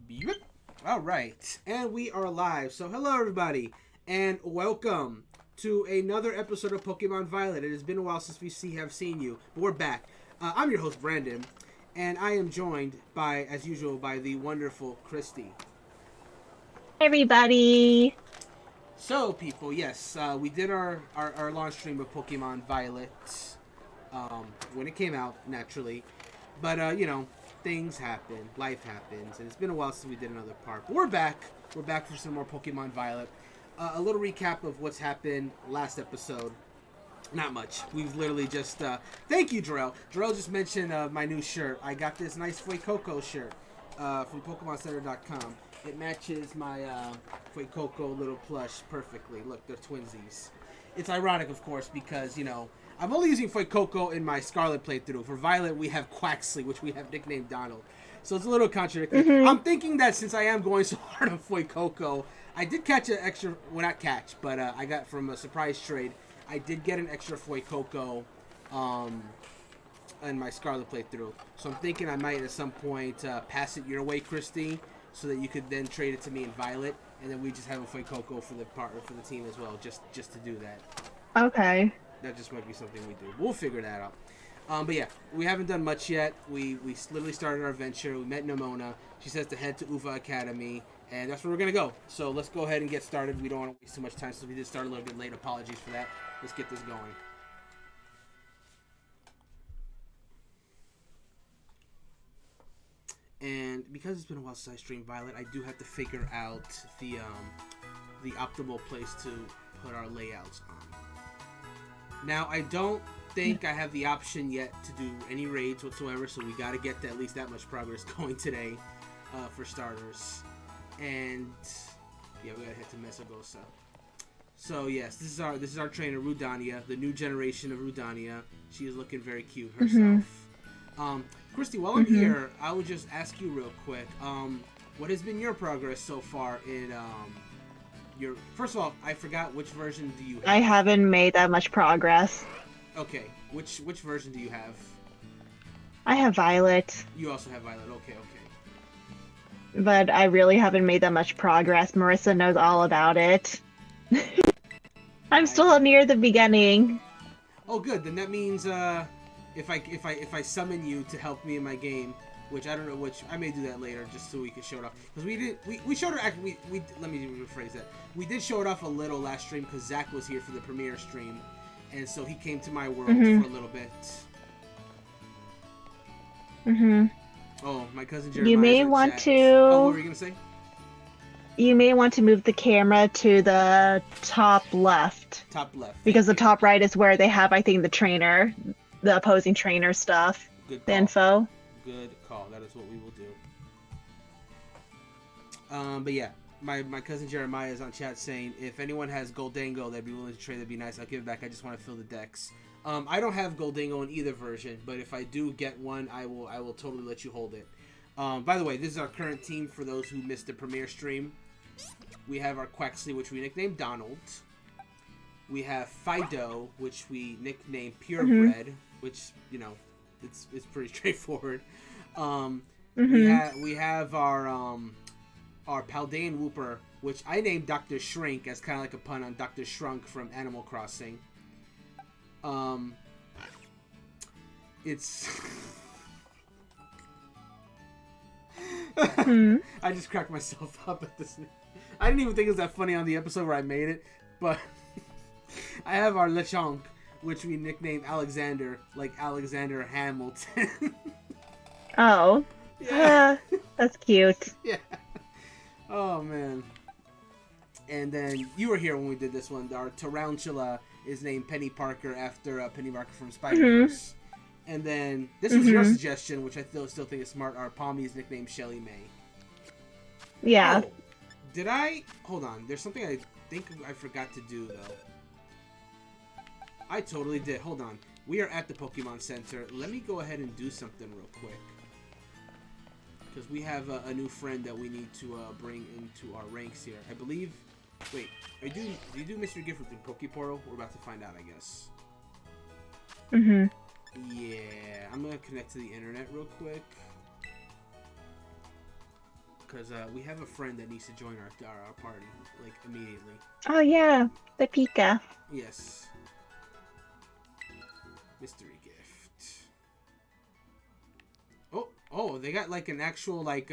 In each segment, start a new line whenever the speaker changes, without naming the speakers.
Yep. All right, and we are live. So, hello everybody, and welcome to another episode of Pokemon Violet. It has been a while since have seen you, but we're back. I'm your host Brandon, and I am joined by, as usual, by the wonderful Christy.
Everybody.
So, people, yes, we did our launch stream of Pokemon Violet when it came out, naturally. But, things happen, life happens, and it's been a while since we did another part. But we're back. We're back for some more Pokemon Violet. A little recap of what's happened last episode. Not much. We've literally just... thank you, Jarrell. Jarrell just mentioned my new shirt. I got this nice Fuecoco shirt from PokemonCenter.com. It matches my Fuecoco little plush perfectly. Look, they're twinsies. It's ironic, of course, because, I'm only using Fuecoco in my Scarlet playthrough. For Violet, we have Quaxley, which we have nicknamed Donald. So it's a little contradictory.
Mm-hmm.
I'm thinking that since I am going so hard on Fuecoco, I did catch an extra... Well, not catch, but I got from a surprise trade. I did get an extra Fuecoco in my Scarlet playthrough. So I'm thinking I might at some point pass it your way, Christy, so that you could then trade it to me in Violet, and then we just have a Fuecoco for the partner for the team as well, just to do that.
Okay.
That just might be something we do. We'll figure that out. But yeah, we haven't done much yet. We literally started our adventure. We met Nimona. She says to head to Uva Academy, and that's where we're going to go. So let's go ahead and get started. We don't want to waste too much time, so we did start a little bit late. Apologies for that. Let's get this going. And because it's been a while since I streamed Violet, I do have to figure out the optimal place to put our layouts on. Now, I don't think I have the option yet to do any raids whatsoever, so we got to get at least that much progress going today, for starters. And yeah, we gotta head to Mesagosa. So yes, this is our trainer Rudania, the new generation of Rudania. She is looking very cute herself. Christy, while I'm here, I will just ask you real quick. What has been your progress so far in your? First of all, I forgot which version do you have?
I haven't made that much progress.
Okay, which version do you have?
I have Violet,
You also have Violet. Okay.
but I really haven't made that much progress. Marissa knows all about it. I'm still near the beginning.
Oh, good. Then that means if I summon you to help me in my game, which I don't know which, I may do that later just so we can show it off, because we showed it actually. We let me rephrase that. We did show it off a little last stream because Zach was here for the premiere stream, and so he came to my world for a little bit. Oh, my cousin Jeremiah.
You may want to.
Oh, what were you gonna say?
You may want to move the camera to the top left.
Top left.
Because the top right is where they have, I think, the opposing trainer stuff.
Good
the
call.
info.
Good call. That is what we will do. But yeah, my cousin Jeremiah is on chat saying if anyone has Goldango that'd be willing to trade, that'd be nice. I'll give it back. I just want to fill the decks. I don't have Goldango in either version, but if I do get one, I will totally let you hold it. By the way, this is our current team for those who missed the premiere stream. We have our Quaxley, which we nicknamed Donald. We have Fido, which we nicknamed Purebred, which, it's pretty straightforward. We have our Paldean Wooper, which I named Dr. Shrink as kind of like a pun on Dr. Shrunk from Animal Crossing. It's I just cracked myself up at this. I didn't even think it was that funny on the episode where I made it, but I have our Lechonk, which we nicknamed Alexander, like Alexander Hamilton.
Oh.
Yeah.
That's cute.
Yeah. Oh, man. And then you were here when we did this one. Our Tarantula is named Penny Parker after Penny Parker from Spider-Verse. And then this was your suggestion, which I still think is smart. Our Palmy's nicknamed Shelly May.
Yeah.
Oh, did I? Hold on. There's something I think I forgot to do, though. I totally did. Hold on. We are at the Pokemon Center. Let me go ahead and do something real quick. Because we have a new friend that we need to bring into our ranks here. I believe... Wait. Do you do Mr. Gifford through Pokeportal? We're about to find out, I guess. Yeah. I'm going to connect to the internet real quick. because we have a friend that needs to join our party, like, immediately.
Oh yeah, the Pika.
Yes. Mystery gift. Oh, they got like an actual like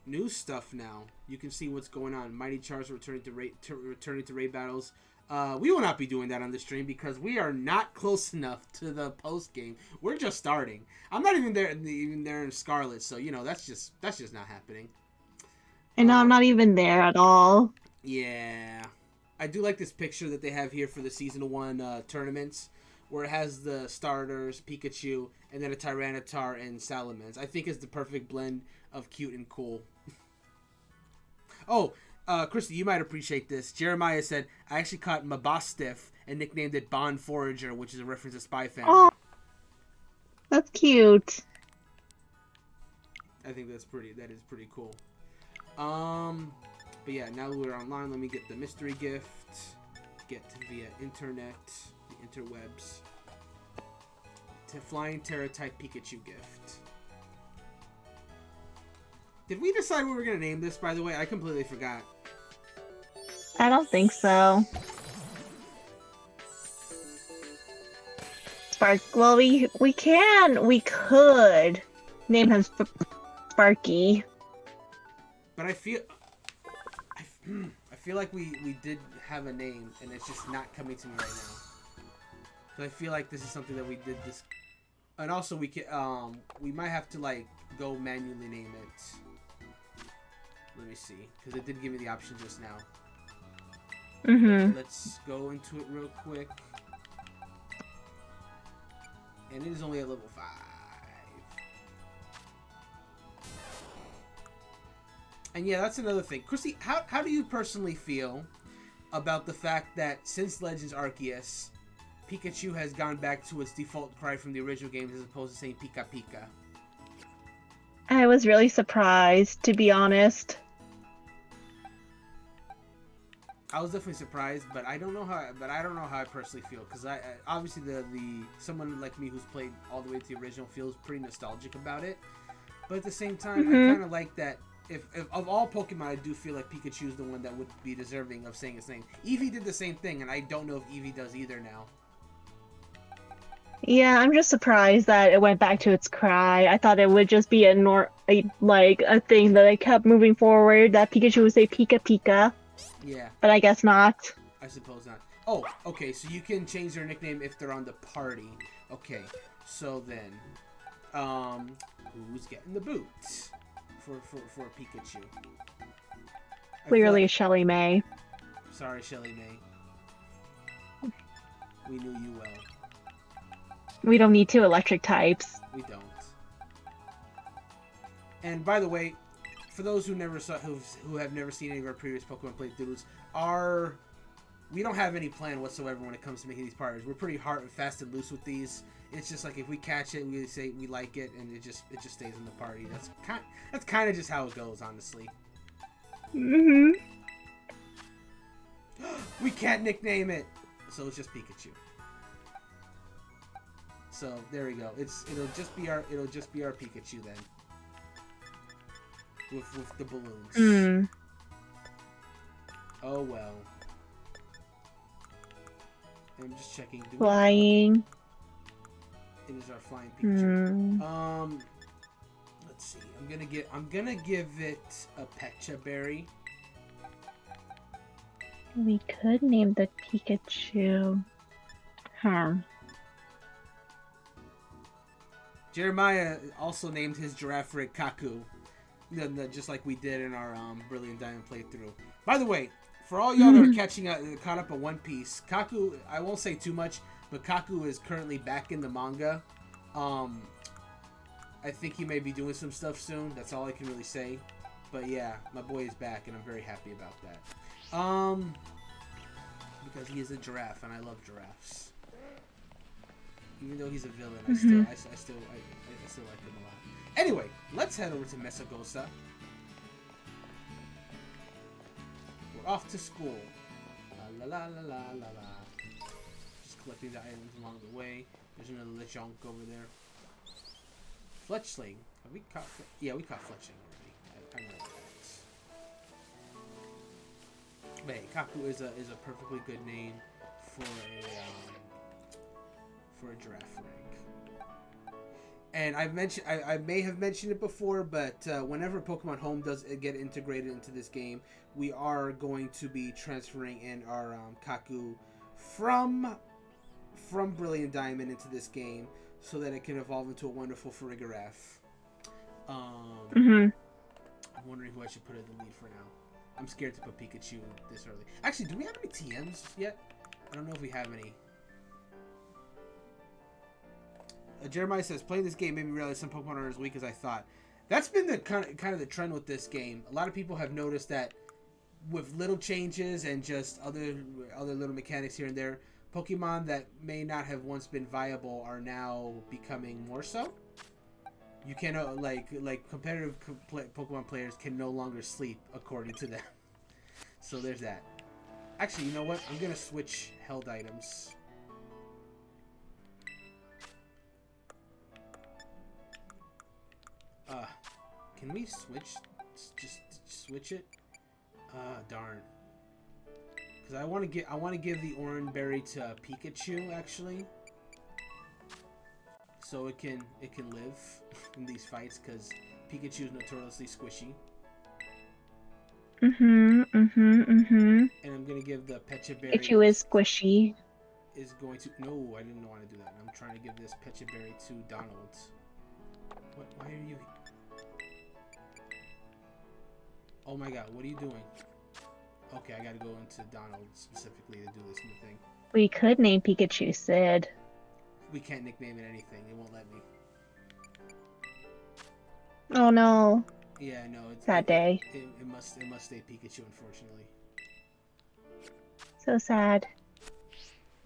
new stuff now. You can see what's going on. Mighty Chars returning to raid battles. We will not be doing that on the stream because we are not close enough to the post game. We're just starting. I'm not even there in Scarlet, so you know that's just not happening.
And I'm not even there at all.
Yeah. I do like this picture that they have here for the Season 1 tournaments, where it has the starters, Pikachu, and then a Tyranitar and Salamence. I think it's the perfect blend of cute and cool. Oh, Christy, you might appreciate this. Jeremiah said, I actually caught Mabostiff and nicknamed it Bond Forager, which is a reference to Spy Family.
Oh, that's cute.
I think that is pretty cool. But yeah, now we're online. Let me get the mystery gift. Get via internet, the interwebs. Flying Terra type Pikachu gift. Did we decide what we were gonna name this? By the way, I completely forgot.
I don't think so. Well, we could name him Sparky.
But I feel like we did have a name, and it's just not coming to me right now. So I feel like this is something that we did this, and also we might have to like go manually name it. Let me see, because it did give me the option just now. Let's go into it real quick. And it is only at level 5. And yeah, that's another thing. Chrissy, how do you personally feel about the fact that since Legends Arceus, Pikachu has gone back to its default cry from the original games as opposed to saying Pika Pika?
I was really surprised, to be honest.
I was definitely surprised, but I don't know how. I personally feel, because I obviously the someone like me who's played all the way to the original feels pretty nostalgic about it. But at the same time, I kind of like that. If of all Pokemon, I do feel like Pikachu is the one that would be deserving of saying its name. Eevee did the same thing, and I don't know if Eevee does either now.
Yeah, I'm just surprised that it went back to its cry. I thought it would just be a thing that I kept moving forward, that Pikachu would say Pika Pika.
Yeah.
But I guess not.
I suppose not. Oh, okay, so you can change their nickname if they're on the party. Okay, so then, who's getting the boot for Pikachu?
Clearly Shelly May.
Sorry, Shelly May. We knew you well.
We don't need 2 electric types.
We don't. And by the way, for those who have never seen any of our previous Pokemon playthroughs, we don't have any plan whatsoever when it comes to making these parties. We're pretty hard and fast and loose with these. It's just like if we catch it, we say we like it, and it just stays in the party. That's kind of just how it goes, honestly. We can't nickname it, so it's just Pikachu. So there we go. It'll just be our Pikachu then. With the balloons. Oh well. I'm just checking.
Flying.
It is our flying Pikachu. Let's see. I'm gonna give it a Pecha Berry.
We could name the Pikachu.
Jeremiah also named his giraffe rig Kaku. Just like we did in our Brilliant Diamond playthrough. By the way, for all y'all that are caught up on One Piece, Kaku, I won't say too much, but Kaku is currently back in the manga. I think he may be doing some stuff soon. That's all I can really say. But yeah, my boy is back, and I'm very happy about that. Because he is a giraffe, and I love giraffes. Even though he's a villain, I still like him a lot. Anyway, let's head over to Mesagosa. We're off to school. La la la la la la. Just collecting the items along the way. There's another Lechonk over there. Fletchling. Have we caught? Yeah, we caught Fletchling already. I remember that. But hey, Kaku is a perfectly good name for a giraffe rig. And I may have mentioned it before, but whenever Pokemon Home does get integrated into this game, we are going to be transferring in our Kaku from Brilliant Diamond into this game, so that it can evolve into a wonderful Farigiraf. I'm wondering who I should put in the lead for now. I'm scared to put Pikachu this early. Actually, do we have any TMs yet? I don't know if we have any. Jeremiah says, playing this game made me realize some Pokemon aren't as weak as I thought. That's been the kind of the trend with this game. A lot of people have noticed that with little changes and just other little mechanics here and there, Pokemon that may not have once been viable are now becoming more so. You cannot like competitive Pokemon players can no longer sleep according to them. So there's that. Actually, you know what? I'm gonna switch held items. Can we switch? Just switch it? Darn. Because I want to give the Oran Berry to Pikachu actually, so it can live in these fights because Pikachu is notoriously squishy. And I'm gonna give the Pecha Berry.
Pikachu is squishy.
Is going to no, I didn't want to do that. I'm trying to give this Pecha Berry to Donald. What? Why are you? Oh my God! What are you doing? Okay, I gotta go into Donald specifically to do this new thing.
We could name Pikachu Sid.
We can't nickname it anything. It won't let me.
Oh no.
Yeah, no. It's
Sad day.
It must stay Pikachu, unfortunately.
So sad.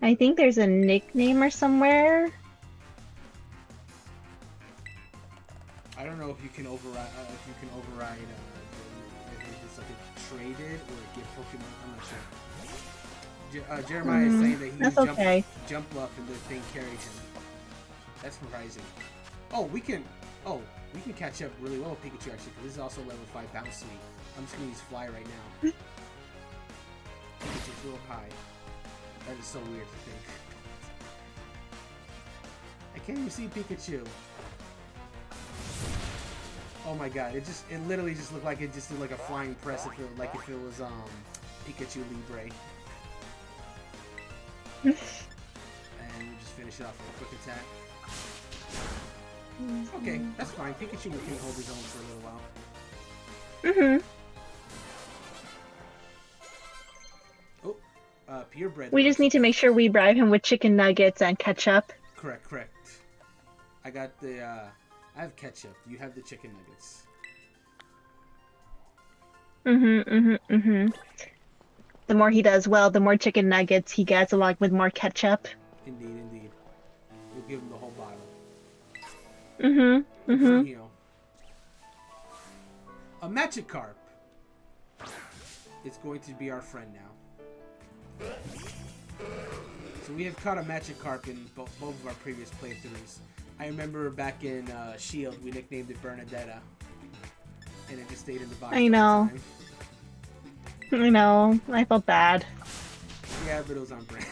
I think there's a nicknamer somewhere.
I don't know if you can override. If it's like a traded or a gift Pokemon. I'm not sure. Jeremiah is saying that he used jump buff and the thing carried him. That's surprising. Oh, we can catch up really well with Pikachu actually, because this is also level 5 Bounce Sweep. I'm just gonna use Fly right now. Pikachu's real high. That is so weird to think. I can't even see Pikachu. Oh my God! It literally just looked like it just did like a flying press if it was Pikachu Libre. And we'll just finish it off with a quick attack. Okay, that's fine. Pikachu can hold his own for a little while. Oh, purebred.
We just need to make sure we bribe him with chicken nuggets and ketchup.
Correct. I got the. I have ketchup. You have the chicken nuggets.
The more he does well, the more chicken nuggets he gets, along with more ketchup.
Indeed. You'll give him the whole bottle. A Magikarp is going to be our friend now. So we have caught a Magikarp in both of our previous playthroughs. I remember back in Shield, we nicknamed it Bernadetta, and it just stayed in the box.
I know. I felt bad.
Yeah, but it was on brand.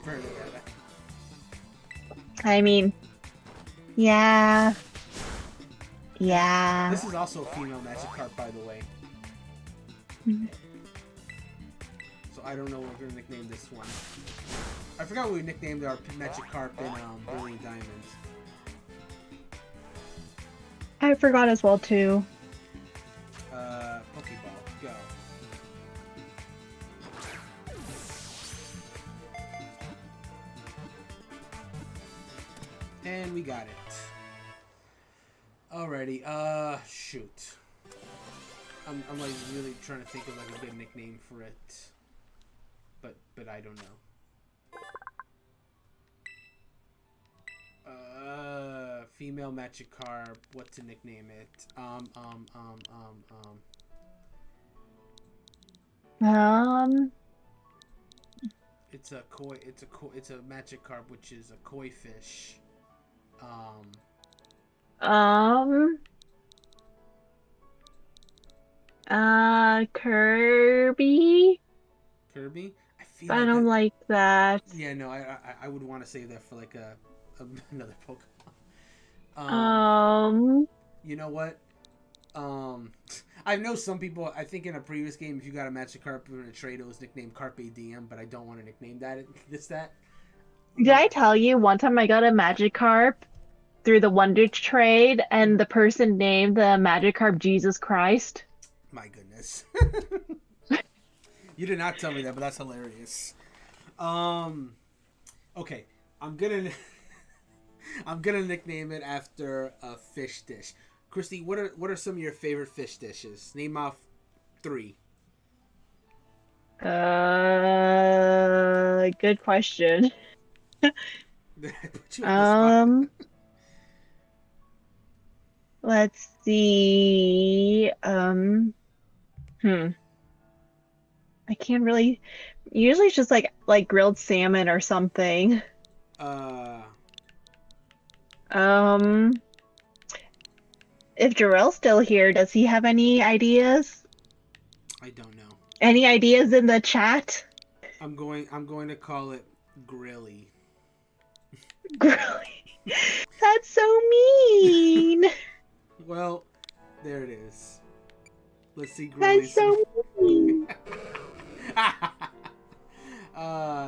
Bernadetta.
I mean, yeah.
This is also a female Magikarp, by the way. So I don't know what we're gonna nickname this one. I forgot what we nicknamed our Magikarp in Brilliant Diamonds.
I forgot as well too.
Pokeball, go. And we got it. Alrighty, shoot. I'm like really trying to think of like a good nickname for it. But I don't know. Female Magikarp, what to nickname it? It's a Magikarp, which is a koi fish.
Um, Kirby?
Kirby. I feel
I
like
don't
that.
like that.
Yeah, no, I would want to save that for like a another Pokemon.
Um,
You know what? I know some people. I think in a previous game, if you got a Magikarp in a trade, it was nicknamed Carpe Diem, but I don't want to nickname that. That.
did I tell you one time I got a Magikarp through the Wonder Trade and the person named the Magikarp Jesus Christ?
My goodness. You did not tell me that, but that's hilarious. Um. Okay, I'm gonna I'm gonna nickname it after a fish dish. Christy, what are some of your favorite fish dishes? Name off 3.
Good question.
Did I put you on the spot?
Um, let's see. Hmm. I can't really. Usually it's just like grilled salmon or something.
uh,
Um, if Jarrell's still here, does he have any ideas?
I don't know.
Any ideas in the chat?
I'm going to call it grilly.
Grilly. That's so mean.
Well, there it is. Let's see
That's
grilly's.
so mean.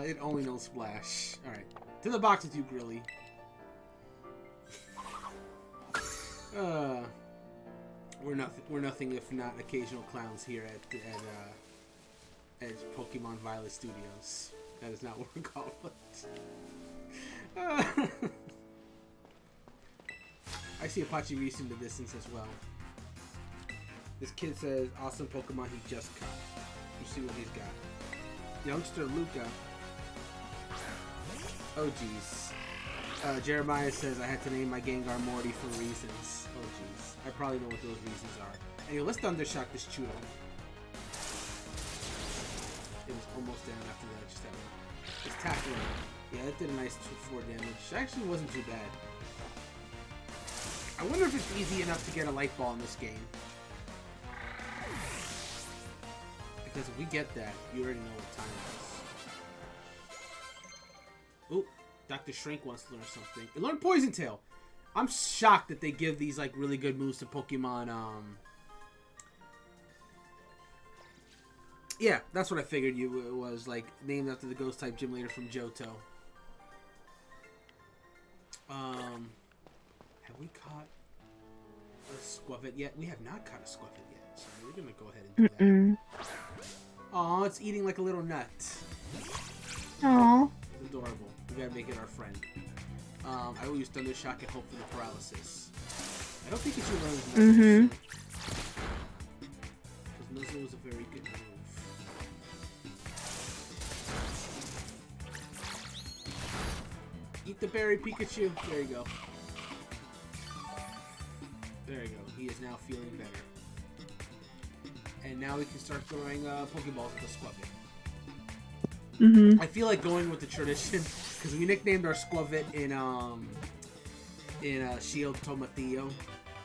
It only knows splash. All right, to the box with you, grilly. Uh, we're nothing if not occasional clowns here at Pokemon Violet Studios. That is not what we're called. I see Apache Reese in the distance as well. This kid says, awesome Pokemon he just caught. You see what he's got. Youngster Luca. Oh, jeez. Jeremiah says, I had to name my Gengar Morty for reasons. Oh, jeez. I probably know what those reasons are. Anyway, let's Thundershock this Chudo. It was almost down after that. Just that one. It's tackling. Yeah, that did a nice 4 damage. Actually wasn't too bad. I wonder if it's easy enough to get a light ball in this game. Because if we get that, you already know what time it is. Ooh, Dr. Shrink wants to learn something. It learned Poison Tail. I'm shocked that they give these like really good moves to Pokemon. Yeah, that's what I figured it was, like named after the ghost type gym leader from Johto. Have we caught a Squavit yet? We have not caught a Squavit yet, so we're gonna go ahead and do that. Aw, it's eating like a little nut.
Aw.
It's adorable. We gotta make it our friend. I will use Thunder Shock and hope for the paralysis. I don't think it should learn Nuzzle. Because Nuzzle was a very good move. Eat the berry, Pikachu. There you go. There you go. He is now feeling better. And now we can start throwing Pokeballs at the Squavit. I feel like going with the tradition because we nicknamed our Squavit in Shield Tomatillo,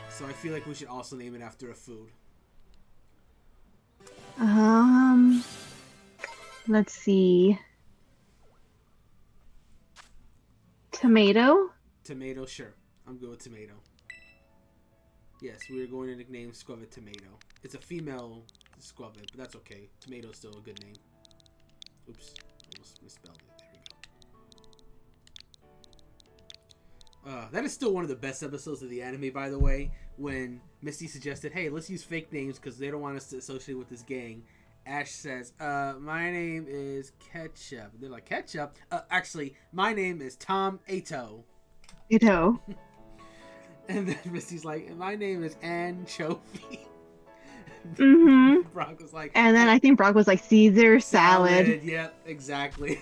so I feel like we should also name it after a food.
Let's see. Tomato?
Tomato, sure. I'm good with tomato. Yes, we are going to nickname Squavit Tomato. It's a female Squavit, but that's okay. Tomato's still a good name. Oops, almost misspelled it. There we go. That is still one of the best episodes of the anime, by the way, when Misty suggested, hey, let's use fake names because they don't want us to associate with this gang. Ash says, my name is Ketchup. They're like, Ketchup? Actually, my name is Tom Ato.
Ito.
And then Misty's like, my name is Anchovy. Brock was like...
And then I think Brock was like, Caesar salad.
Yep, exactly.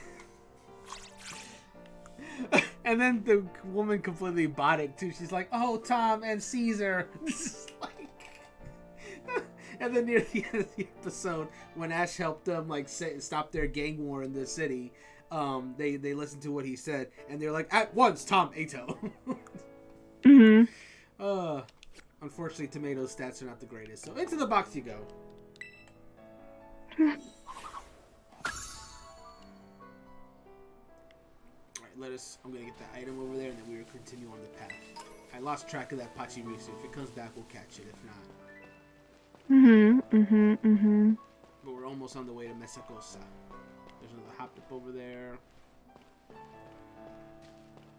And then the woman completely bought it, too. She's like, oh, Tom and Caesar. And then near the end of the episode, when Ash helped them like stop their gang war in the city, they listened to what he said, and they're like, at once, Tom Ato. Unfortunately, Tomato's stats are not the greatest. So into the box you go. Alright, I'm gonna get the item over there, and then we will continue on the path. I lost track of that Pachirisu. If it comes back, we'll catch it. If not. But we're almost on the way to Mesagosa. There's another Hoppip over there.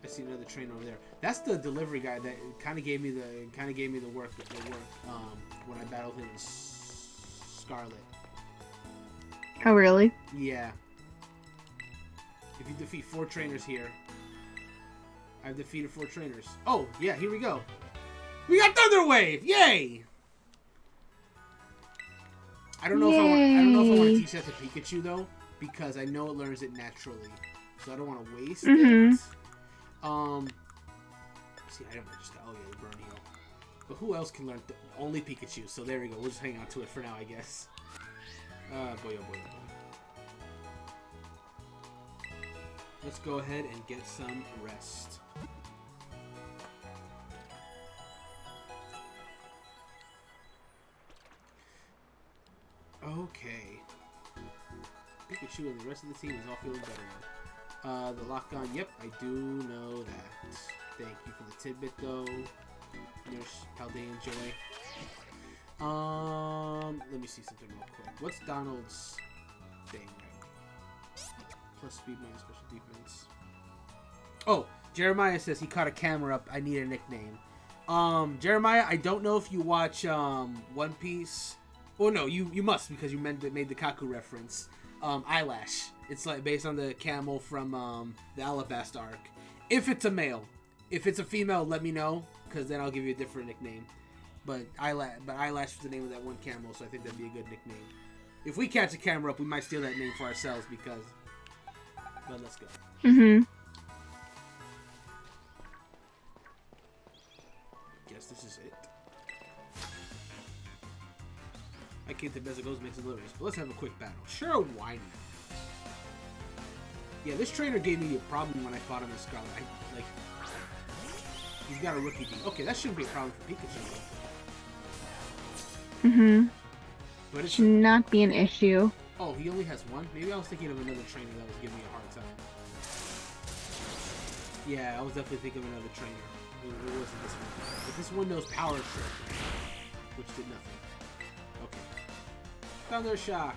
I see another train over there. That's the delivery guy that kind of gave me the work when I battled him in Scarlet.
Oh, really?
Yeah. If you defeat 4 trainers here, I've defeated 4 trainers. Oh yeah, here we go. We got Thunder Wave! Yay! I don't know if I want to teach that to Pikachu though, because I know it learns it naturally, so I don't want to waste it. See, I just got, oh yeah, the burn heal. But who else can learn? Only Pikachu. So there we go. We'll just hang on to it for now, I guess. Boy, oh boy, oh boy. Let's go ahead and get some rest. Okay. Pikachu and the rest of the team is all feeling better now. The lock-on, yep, I do know that. Thank you for the tidbit, though. Nurse Paldean Joy. Let me see something real quick. What's Donald's thing? Plus speed minus special defense. Oh, Jeremiah says he caught a camera up. I need a nickname. Jeremiah, I don't know if you watch One Piece. Well, no, you must because you made the Kaku reference. Eyelash. It's like based on the camel from the Alabasta arc. If it's a male, if it's a female, let me know because then I'll give you a different nickname. But Eyelash is the name of that one camel, so I think that'd be a good nickname. If we catch a camera up, we might steal that name for ourselves because. But let's go. Guess this is it. I came to Mesagosa makes it hilarious, but let's have a quick battle. Sure, why not? Yeah, this trainer gave me a problem when I fought him in Scarlet. He's got a rookie beat. Okay, that shouldn't be a problem for Pikachu. But it should
not be an issue.
Oh, he only has one? Maybe I was thinking of another trainer that was giving me a hard time. Yeah, I was definitely thinking of another trainer. It wasn't this one. But this one knows Power Trip, which did nothing. Okay. Thunder Shock.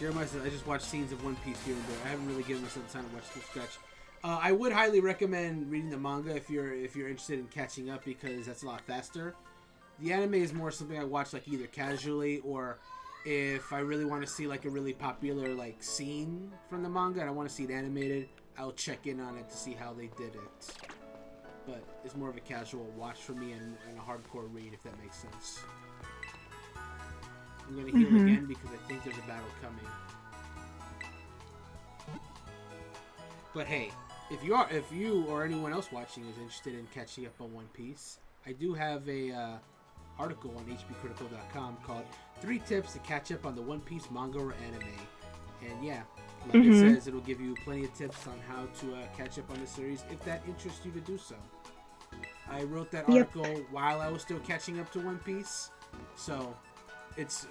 Jeremiah says, I just watched scenes of One Piece here and there. I haven't really given myself the time to watch the stretch. I would highly recommend reading the manga if you're interested in catching up because that's a lot faster. The anime is more something I watch like either casually or if I really want to see like a really popular like scene from the manga and I want to see it animated, I'll check in on it to see how they did it. But it's more of a casual watch for me and a hardcore read if that makes sense. I'm gonna heal again because I think there's a battle coming. But hey, if you or anyone else watching is interested in catching up on One Piece, I do have a article on hpcritical.com called 3 Tips to Catch Up on the One Piece Manga or Anime. And yeah, like it says, it'll give you plenty of tips on how to catch up on the series if that interests you to do so. I wrote that article while I was still catching up to One Piece, so it's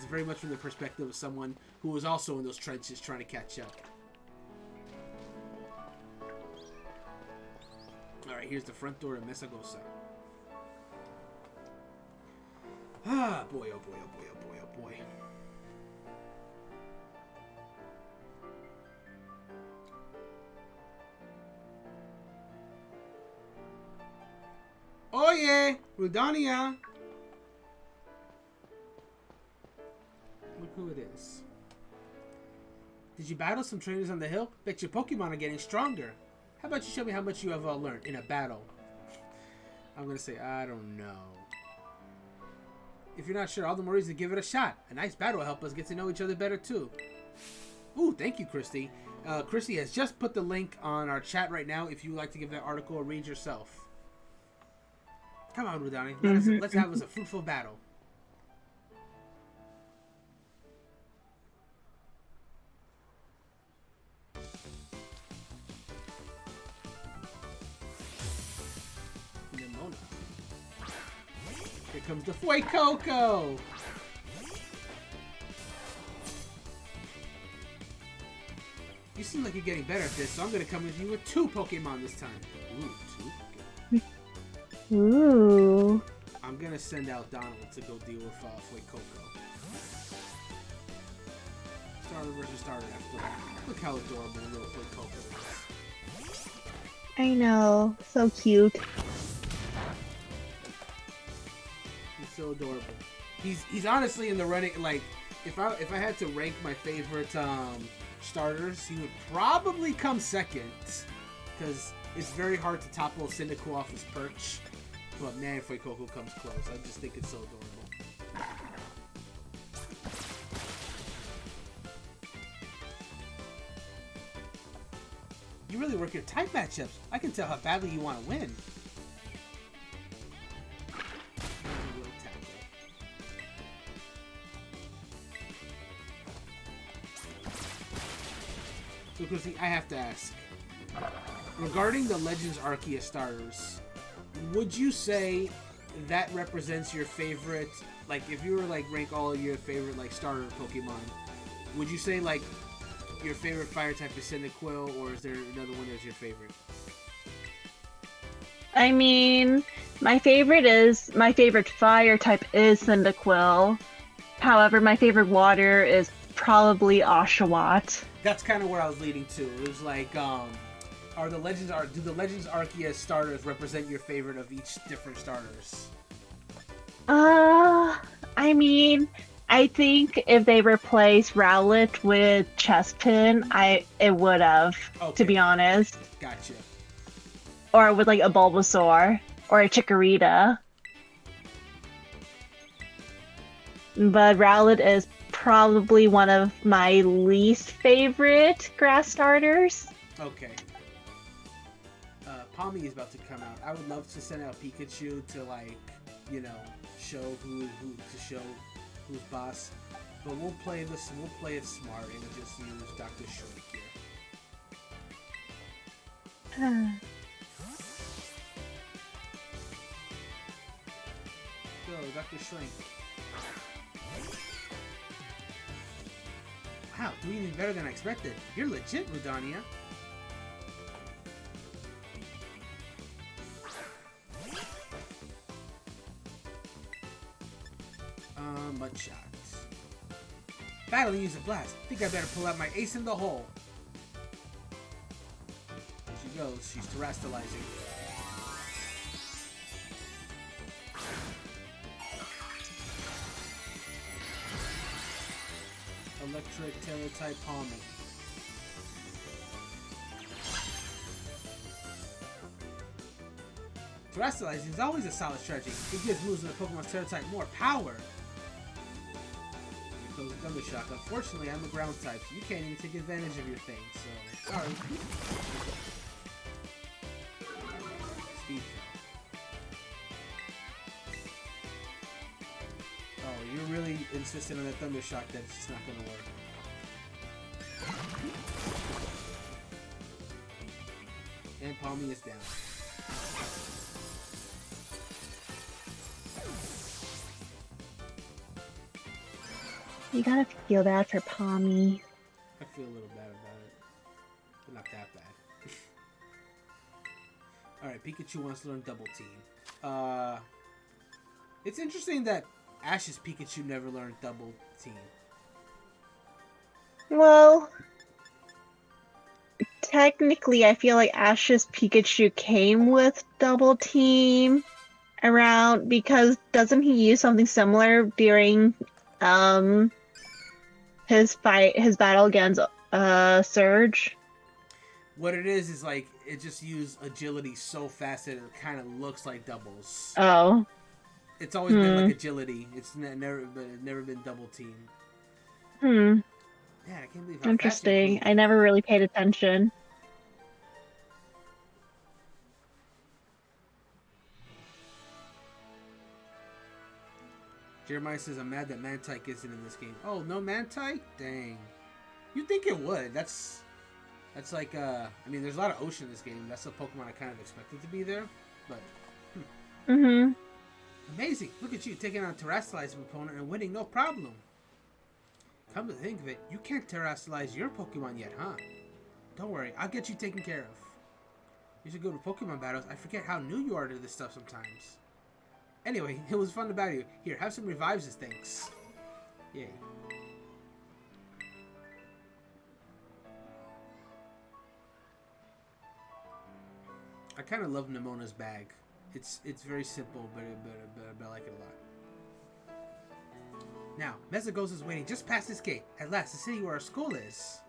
very much from the perspective of someone who was also in those trenches trying to catch up. Alright, here's the front door of Mesagosa. Ah, boy, oh boy, oh boy, oh boy, oh boy. Oh yeah, Rudania. Look who it is. Did you battle some trainers on the hill? Bet your Pokemon are getting stronger. How about you show me how much you have learned in a battle? I'm gonna say, I don't know. If you're not sure, all the more reason to give it a shot. A nice battle will help us get to know each other better too. Ooh, thank you, Christy. Christy has just put the link on our chat right now if you would like to give that article a read yourself. Come on, Rudani. Let's have us a fruitful battle. Here comes the Fuecoco! You seem like you're getting better at this, so I'm gonna come with you with 2 Pokemon this time. Ooh, 2?
Ooh.
I'm gonna send out Donald to go deal with Fuecoco. Starter versus starter after that. Look how adorable little Fuecoco is.
I know. So cute.
He's so adorable. He's honestly in the running. Like, if I had to rank my favorite starters, he would probably come second, because it's very hard to topple Cyndaquil off his perch. But man, Fuecoco comes close. I just think it's so adorable. You really work your type matchups. I can tell how badly you want to win. So, Christy, I have to ask. Regarding the Legends Arceus starters, would you say that represents your favorite, like, if you were, like, rank all of your favorite, like, starter Pokemon, would you say, like, your favorite fire type is Cyndaquil, or is there another one that's your favorite?
I mean, my favorite fire type is Cyndaquil. However, my favorite water is probably Oshawott.
That's kind of where I was leading to. It was like, do the Legends Arceus starters represent your favorite of each different starters?
I mean, I think if they replaced Rowlet with Chespin, it would have, to be honest.
Gotcha.
Or with like a Bulbasaur or a Chikorita. But Rowlet is probably one of my least favorite grass starters.
Okay. Palmy is about to come out. I would love to send out Pikachu to, like, you know, show who's boss. But we'll play it smart and just use Dr. Shrink here. Go, Dr. Shrink. Wow, doing even better than I expected. You're legit, Rudania. Mudshot. Battle use a blast. Think I better pull out my ace in the hole. There she goes. She's terrestrializing. Electric Terra-type Palmy. Terrestrializing is always a solid strategy. It gives moves in the Pokemon's Terra-type more power. Here goes Thundershock. Unfortunately, I'm a ground type, so you can't even take advantage of your thing, so sorry. Speed Fell. Oh, you're really insistent on that Thundershock, that's just not gonna work. And Palmy is down.
You gotta feel bad for Palmy.
I feel a little bad about it, but not that bad. Alright, Pikachu wants to learn Double Team. It's interesting that Ash's Pikachu never learned Double Team.
Well, technically, I feel like Ash's Pikachu came with Double Team around because doesn't he use something similar during his battle against Surge?
What it is like it just used agility so fast that it kind of looks like doubles.
Oh.
It's always been like agility. It's never been Double Team.
Hmm.
Yeah, I can't believe how
Interesting.
fast
I never really paid attention.
Jeremiah says, I'm mad that Mantike isn't in this game. Oh, no Mantike? Dang. You'd think it would. That's like, I mean, there's a lot of ocean in this game. That's a Pokemon I kind of expected to be there. But,
Mm-hmm.
Amazing! Look at you taking on a terrestrialized opponent and winning no problem. Come to think of it, you can't terrestrialize your Pokemon yet, huh? Don't worry, I'll get you taken care of. You should go to Pokemon battles. I forget how new you are to this stuff sometimes. Anyway, it was fun to battle you. Here, have some revives as thanks. Yay. I kind of love Nemona's bag. It's very simple, but I like it a lot. Now, Mesagoza is waiting just past this gate. At last, the city where our school is.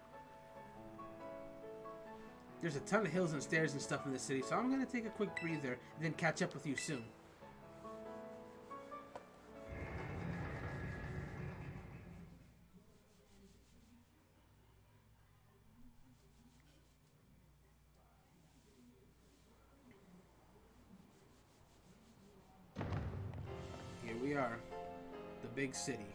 There's a ton of hills and stairs and stuff in the city, so I'm going to take a quick breather and then catch up with you soon. Here we are, the big city.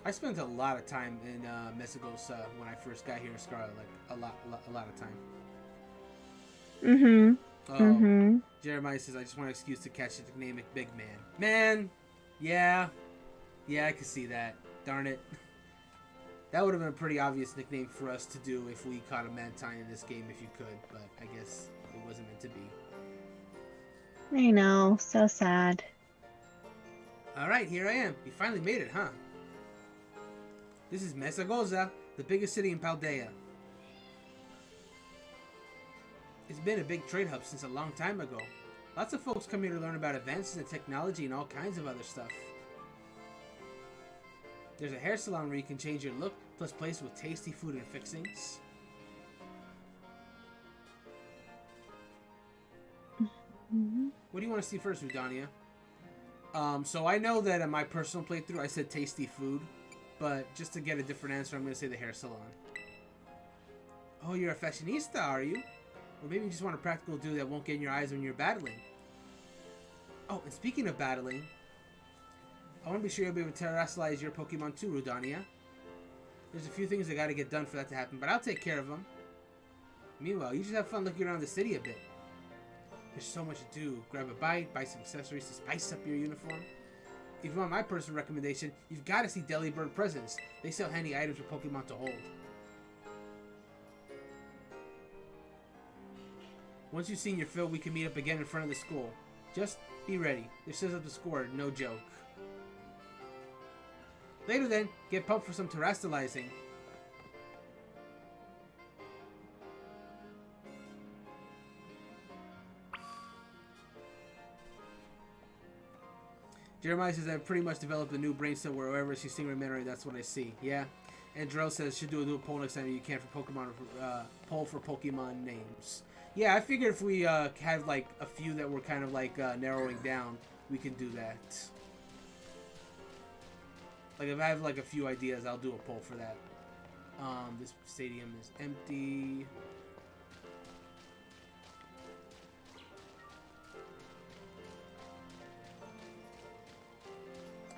I spent a lot of time in Mesagoza when I first got here in Scarlet, like a lot of time. Jeremiah says, I just want an excuse to catch the dynamic big man. Man, yeah, I can see that. Darn it. That would have been a pretty obvious nickname for us to do if we caught a Mantine in this game if you could, but I guess it wasn't meant to be.
I know, so sad.
Alright, here I am. We finally made it, huh? This is Mesagoza, the biggest city in Paldea. It's been a big trade hub since a long time ago. Lots of folks come here to learn about advances in technology and all kinds of other stuff. There's a hair salon where you can change your look, plus places with tasty food and fixings. What do you want to see first, Udania? So I know that in my personal playthrough I said tasty food, but just to get a different answer, I'm going to say the hair salon. Oh, you're a fashionista, are you? Or maybe you just want a practical dude that won't get in your eyes when you're battling. Oh, and speaking of battling, I want to be sure you'll be able to terrestrialize your Pokemon too, Rudania. There's a few things that got to get done for that to happen, but I'll take care of them. Meanwhile, you just have fun looking around the city a bit. There's so much to do. Grab a bite, buy some accessories to spice up your uniform. If you want my personal recommendation, you've got to see Delibird Presents. They sell handy items for Pokemon to hold. Once you've seen your fill, we can meet up again in front of the school. Just be ready. This says up the score, no joke. Later then, get pumped for some terrestrializing. Jeremiah says, I've pretty much developed a new brain cell wherever she's seeing her memory, that's what I see. Yeah. And Drell says, should do a dual poll next time you can for Pokemon, poll for Pokemon names. Yeah, I figured if we had like a few that were kind of like narrowing down, we can do that. Like if I have like a few ideas, I'll do a poll for that. This stadium is empty.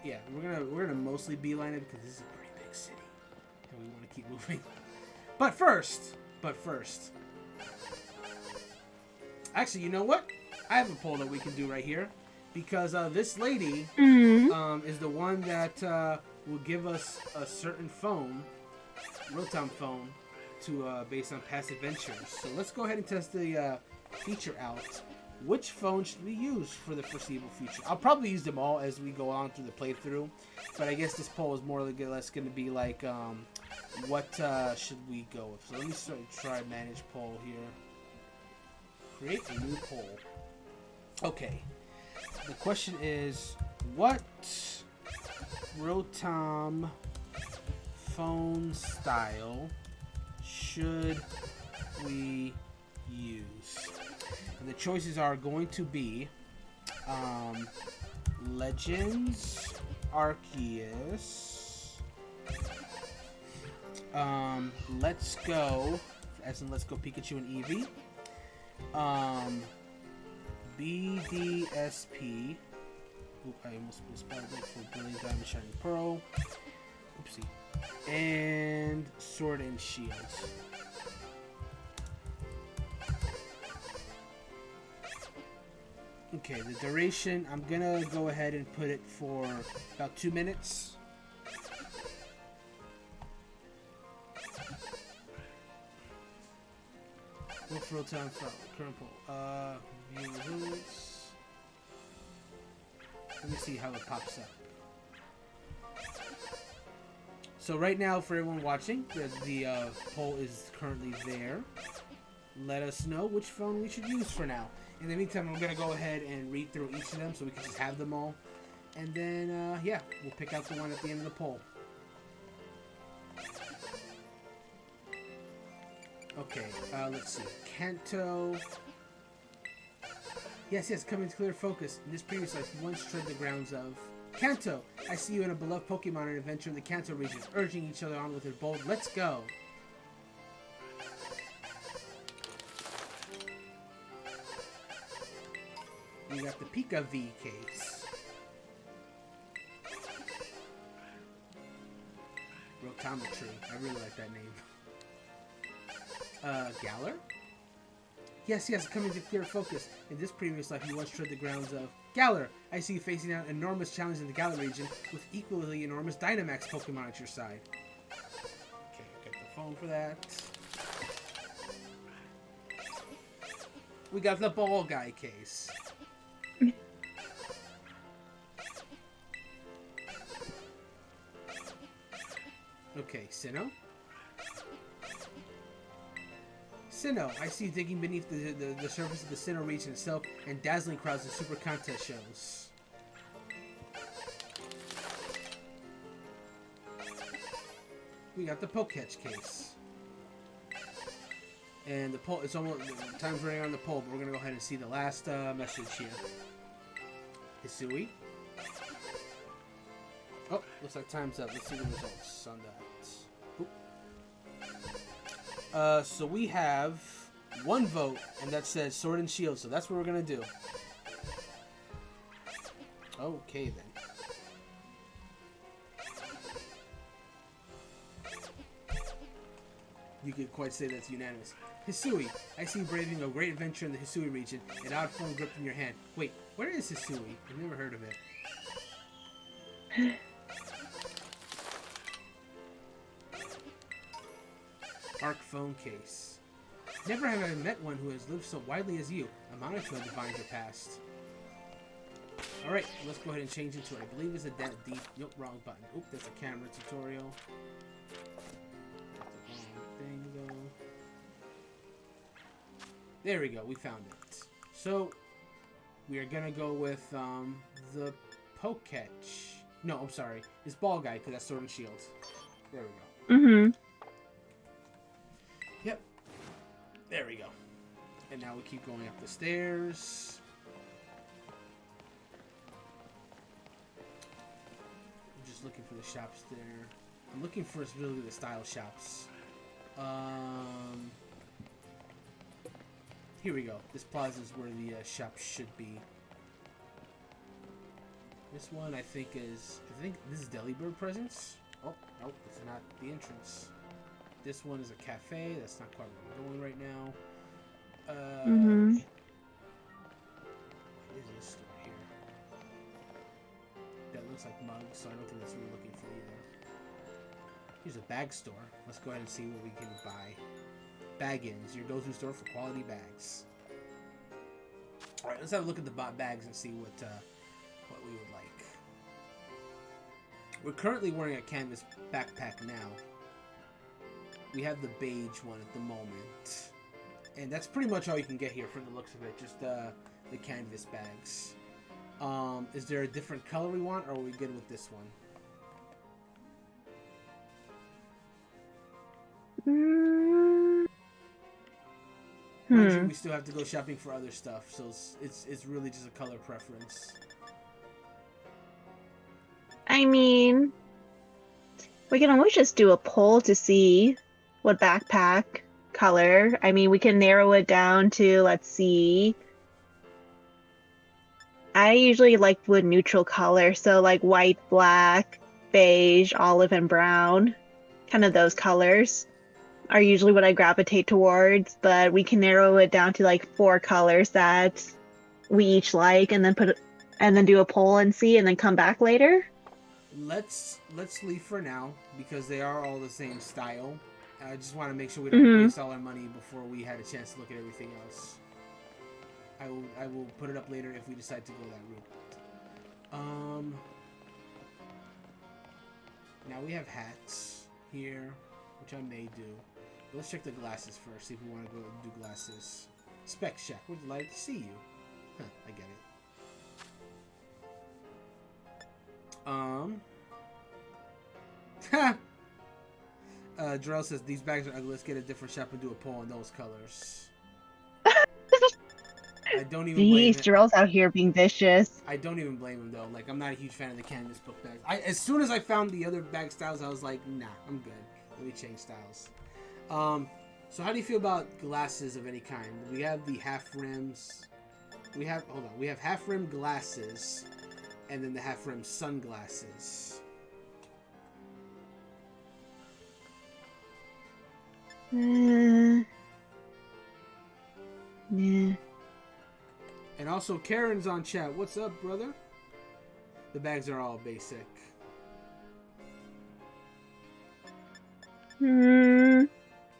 Yeah, we're gonna mostly beeline it because this is a pretty big city, and we want to keep moving. But first, actually, you know what? I have a poll that we can do right here, because this lady is the one that will give us a certain phone, Rotom phone, to based on past adventures. So let's go ahead and test the feature out. Which phone should we use for the foreseeable future? I'll probably use them all as we go on through the playthrough, but I guess this poll is more or less going to be like, what should we go with? So let me try manage poll here. Create a new poll. Okay. The question is, what Rotom phone style should we use? And the choices are going to be Legends, Arceus, Let's Go, as in Let's Go Pikachu and Eevee, BDSP, oop, I almost misspelled it, for Brilliant Diamond Shining Pearl, oopsie, and Sword and Shield. Okay, the duration, I'm gonna go ahead and put it for about 2 minutes. Wolf real time current poll. View results. Let me see how it pops up. So right now, for everyone watching, the poll is currently there. Let us know which phone we should use for now. In the meantime, I'm going to go ahead and read through each of them so we can just have them all. And then, yeah, we'll pick out the one at the end of the poll. Okay, let's see. Kanto. Yes, come into clear focus. In this previous life, you once tread the grounds of... Kanto! I see you and a beloved Pokemon on an adventure in the Kanto region, urging each other on with a bold, let's go! We got the Pika V case. Rotometry. I really like that name. Galar? Yes, coming to clear focus. In this previous life, you once tread the grounds of... Galar! I see you facing out an enormous challenge in the Galar region with equally enormous Dynamax Pokemon at your side. Okay, get the phone for that. We got the Ball Guy case. Okay, Sinnoh? Sinnoh, I see you digging beneath the surface of the Sinnoh region itself and dazzling crowds in super contest shows. We got the Poketch case. And the poll, it's almost, time's running on the poll, but we're going to go ahead and see the last message here. Hisui. Oh, looks like time's up. Let's see the results on that. So we have one vote, and that says Sword and Shield, so that's what we're going to do. Okay, then. You could quite say that's unanimous. Hisui, I see you braving a great adventure in the Hisui region, an odd phone gripped in your hand. Wait, where is Hisui? I've never heard of it. Arc phone case. Never have I met one who has lived so widely as you. I'm honored to have divined your past. Alright, let's go ahead and change into it. I believe it's a deep... Nope, wrong button. Oop, that's a camera tutorial. Thing though. There we go, we found it. So we are gonna go with the Poketch. No, I'm sorry, it's Ball Guy because that's Sword and Shield. There we go.
Mm-hmm.
Yep. There we go. And now we keep going up the stairs. I'm just looking for the shops there. I'm looking for really the style shops. Here we go. This plaza is where the shop should be. This one I think this is Delibird Presents. Oh, nope, it's not the entrance. This one is a cafe. That's not quite where we're going right now. What is this store here? That looks like mugs, so I don't think that's what we're looking for either. Here's a bag store. Let's go ahead and see what we can buy. Baggins, your go-to store for quality bags. Alright, let's have a look at the bags and see what we would like. We're currently wearing a canvas backpack now. We have the beige one at the moment. And that's pretty much all you can get here from the looks of it. Just the canvas bags. Is there a different color we want, or are we good with this one? Mind you, we still have to go shopping for other stuff, so it's really just a color preference.
I mean, we can always just do a poll to see what backpack color. I mean, we can narrow it down to, let's see. I usually like wood neutral color, so like white, black, beige, olive, and brown. Kind of those colors are usually what I gravitate towards, but we can narrow it down to like 4 colors that we each like, and then do a poll and see, and then come back later?
Let's leave for now because they are all the same style. I just want to make sure we don't
Mm-hmm.
waste all our money before we had a chance to look at everything else. I will put it up later if we decide to go that route. Now we have hats here, which I may do. But let's check the glasses first. See if we want to go and do glasses. Spec check. We're delighted to see you. Huh, I get it. Jarrell says these bags are ugly. Let's get a different shop and do a poll on those colors. I don't even blame
Jeez,
it.
Jarrell's out here being vicious.
I don't even blame him though. Like I'm not a huge fan of the canvas book bags. As soon as I found the other bag styles, I was like, nah, I'm good. Let me change styles. So how do you feel about glasses of any kind? We have the half rims. We have half rim glasses, and then the half rim sunglasses.
Yeah.
And also, Karen's on chat. What's up, brother? The bags are all basic.
Yeah,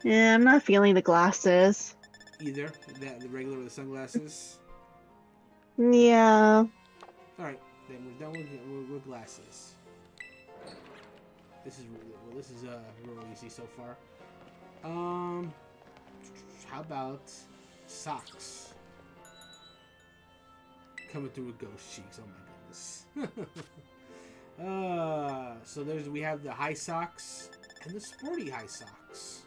I'm not feeling the glasses.
Either the regular or the sunglasses.
Yeah.
All right, then we're done with glasses. This is real easy so far. How about socks? Coming through with ghost cheeks. Oh my goodness. So we have the high socks and the sporty high socks.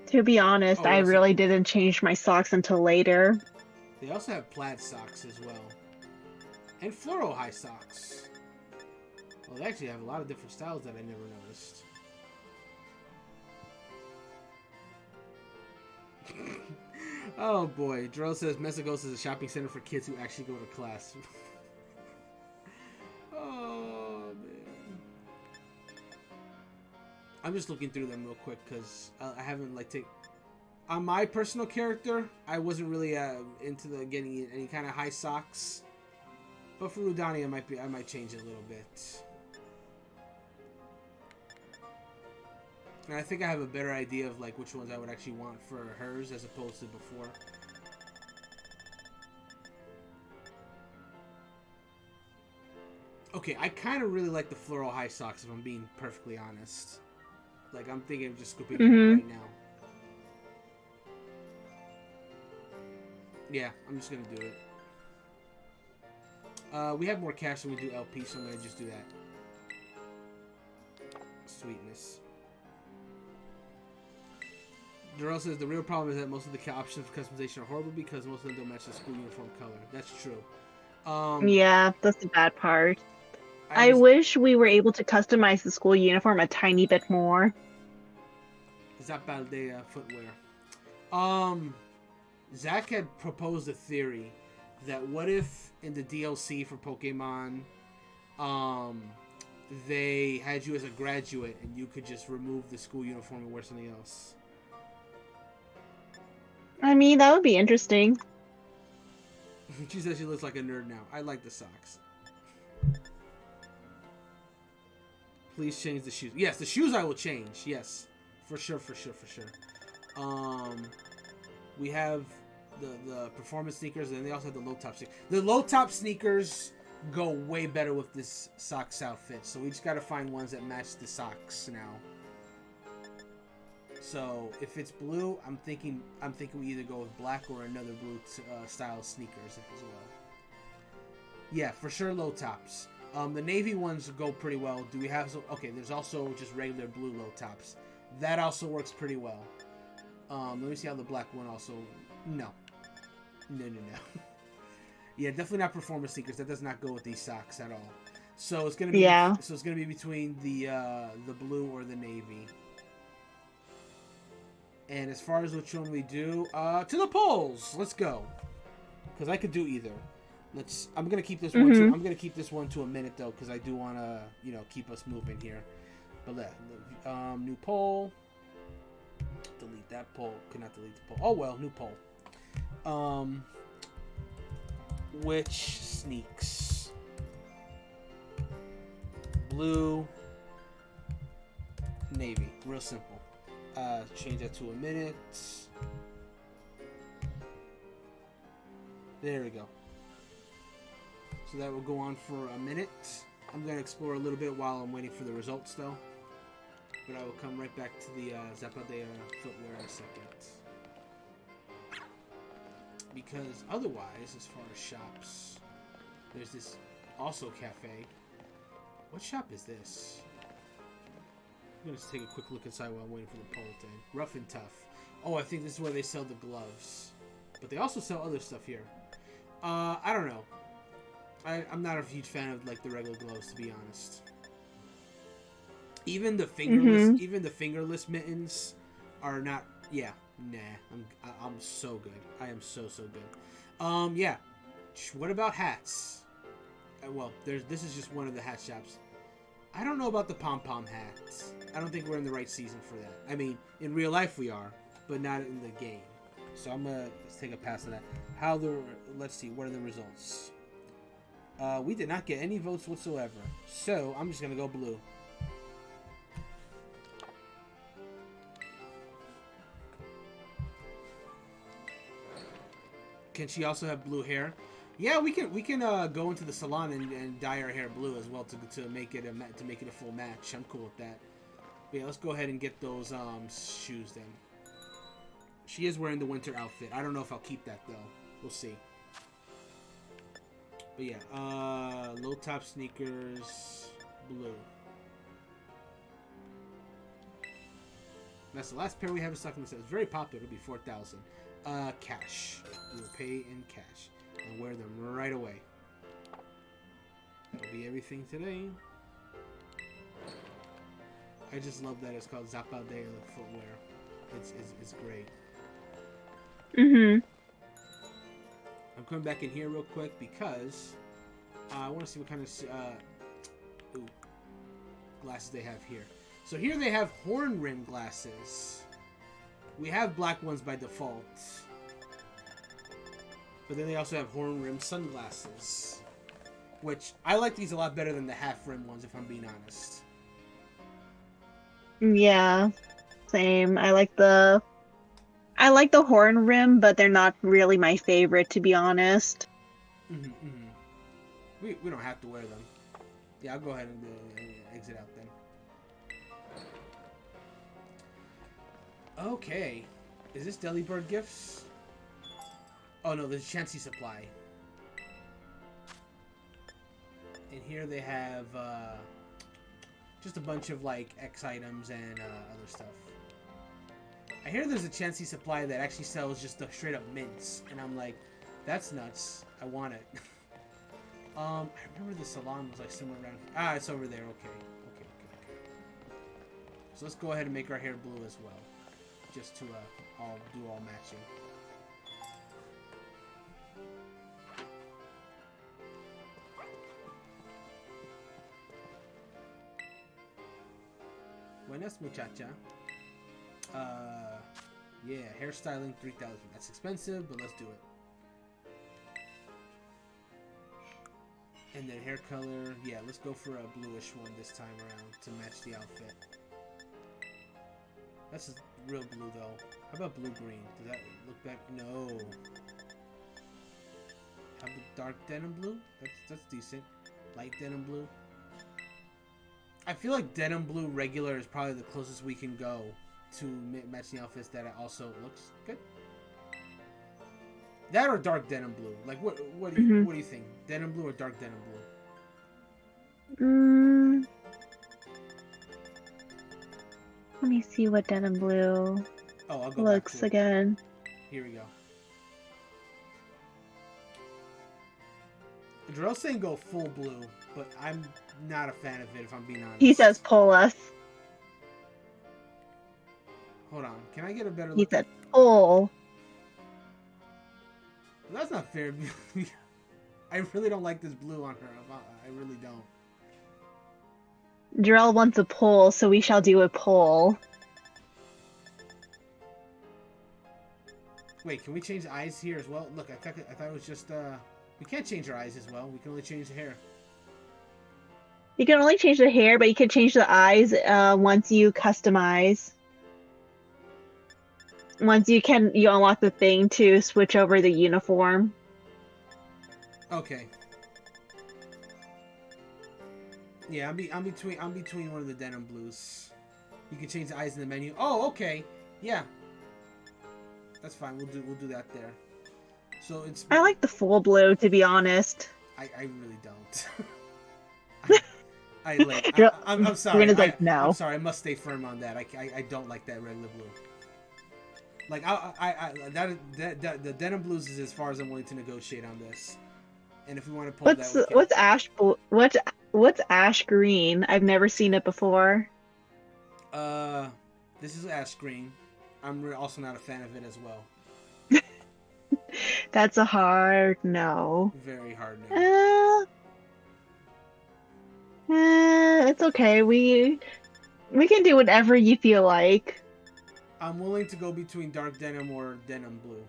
To be honest, I really didn't change my socks until later.
They also have plaid socks as well. And floral high socks. Well, they actually have a lot of different styles that I never noticed. Oh boy, Drill says Mesagos is a shopping center for kids who actually go to class. Oh man. I'm just looking through them real quick because I haven't on my personal character, I wasn't really into getting any kind of high socks. But for Rudani, I might change it a little bit. And I think I have a better idea of which ones I would actually want for hers as opposed to before. Okay, I kind of really like the floral high socks if I'm being perfectly honest. I'm thinking of just scooping them up right now. Yeah, I'm just gonna do it. We have more cash than we do LP, so I'm gonna just do that. Sweetness. Darrell says the real problem is that most of the options for customization are horrible because most of them don't match the school uniform color. That's true.
Yeah, that's the bad part. I wish we were able to customize the school uniform a tiny bit more.
Zapaldea footwear. Zach had proposed a theory that what if in the DLC for Pokemon, they had you as a graduate and you could just remove the school uniform and wear something else.
I mean, that would be interesting.
She says she looks like a nerd now. I like the socks. Please change the shoes. Yes, the shoes I will change. Yes, for sure. We have the performance sneakers, and they also have the low top sneakers. The low top sneakers go way better with this socks outfit, so we just gotta find ones that match the socks now. So if it's blue, I'm thinking we either go with black or another blue style sneakers as well. Yeah, for sure low tops. The navy ones go pretty well. Do we have some? Okay, there's also just regular blue low tops. That also works pretty well. Let me see how the black one also. No. Yeah, definitely not performance sneakers. That does not go with these socks at all. So it's gonna be So it's gonna be between the blue or the navy. And as far as which one we do, to the polls. Let's go. Because I could do either. I'm gonna keep this one. I'm gonna keep this one to a minute though, because I do want to, keep us moving here. But new poll. delete that poll. Could not delete the poll. Oh well, new poll. Which sneaks? Blue, navy. Real simple. Change that to a minute. There we go. So that will go on for a minute. I'm going to explore a little bit while I'm waiting for the results, though. But I will come right back to the Zapadea footwear in a second. Because otherwise, as far as shops, there's this also cafe. What shop is this? I'm going to take a quick look inside while I'm waiting for the poll to end. Rough and Tough. Oh, I think this is where they sell the gloves. But they also sell other stuff here. I don't know. I'm not a huge fan of like the regular gloves, to be honest. Even the fingerless mittens are not. Yeah, nah. I'm so good. I am so good. Yeah. What about hats? Well, this is just one of the hat shops. I don't know about the pom-pom hats. I don't think we're in the right season for that. I mean, in real life we are, but not in the game. So let's take a pass on that. Let's see, what are the results? We did not get any votes whatsoever. So, I'm just going to go blue. Can she also have blue hair? Yeah, we can go into the salon and dye our hair blue as well to make it a full match. I'm cool with that. But yeah, let's go ahead and get those shoes then. She is wearing the winter outfit. I don't know if I'll keep that though. We'll see. But yeah, low top sneakers, blue. That's the last pair we have in stock. It's very popular. It'll be 4,000. Cash. We will pay in cash and wear them right away. That'll be everything today. I just love that it's called Zapadea footwear. It's great.
Mm-hmm.
I'm coming back in here real quick because I want to see what kind of glasses they have here. So here they have horn rim glasses. We have black ones by default. But then they also have horn rim sunglasses. Which, I like these a lot better than the half rim ones, if I'm being honest.
Yeah, same. I like the horn rim, but they're not really my favorite, to be honest.
Mm-hmm, mm-hmm. We don't have to wear them. Yeah, I'll go ahead and exit out then. Okay. Is this Delibird gifts? Oh no, there's Chansey Supply. And here they have just a bunch of like X items and other stuff. I hear there's a Chansey Supply that actually sells just the straight up mints, and I'm like, that's nuts. I want it. I remember the salon was like somewhere around here. Ah, it's over there. Okay. So let's go ahead and make our hair blue as well, just to all matching. Buenas, muchacha. Yeah, hairstyling 3,000. That's expensive, but let's do it. And then hair color, yeah, let's go for a bluish one this time around to match the outfit. That's real blue though. How about blue-green? Does that look back? No. How about dark denim blue? That's decent. Light denim blue. I feel like denim blue regular is probably the closest we can go to matching outfits that also looks good. That or dark denim blue. Like what do you think? Denim blue or dark denim blue?
Let me see what denim blue looks again.
Here we go. Drell's saying go full blue, but I'm not a fan of it if I'm being honest.
He says pull us.
Hold on. Can I get a better look?
He said pull.
That's not fair. I really don't like this blue on her. I really don't.
Drell wants a pull, so we shall do a pull.
Wait, can we change the eyes here as well? Look, I thought it was just we can't change our eyes as well. We can only change the hair.
You can only change the hair, but you can change the eyes once you customize. Once you unlock the thing to switch over the uniform.
Okay. Yeah, I'm between one of the denim blues. You can change the eyes in the menu. Oh, okay. Yeah. That's fine. We'll do that there. So it's
I like the full blue, to be honest.
I really don't. I'm sorry.
Rena's like,
I'm
no.
sorry. I must stay firm on that. I don't like that regular blue. Like the denim blues is as far as I'm willing to negotiate on this. And if we want to pull that, we can.
What's ash blue? What's ash green? I've never seen it before.
This is ash green. I'm also not a fan of it as well.
That's a hard no.
Very hard no.
It's okay. We can do whatever you feel like.
I'm willing to go between dark denim or denim blue.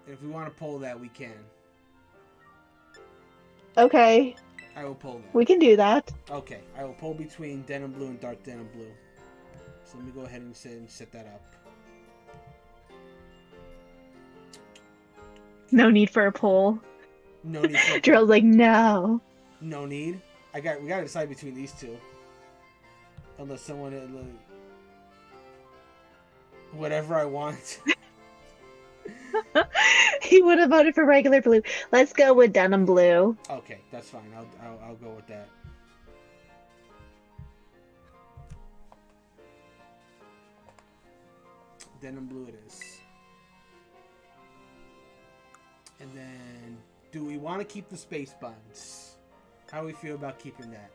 If we want to pull that, we can.
Okay.
I will pull that.
We can do that.
Okay, I will pull between denim blue and dark denim blue. So let me go ahead and set that up.
No need for a poll.
No need for a poll.
Drill's like, no.
No need. We gotta decide between these two. Unless someone whatever I want.
He would have voted for regular blue. Let's go with denim blue.
Okay, that's fine. I'll go with that. Denim blue it is. And then, do we want to keep the space buns? How do we feel about keeping that?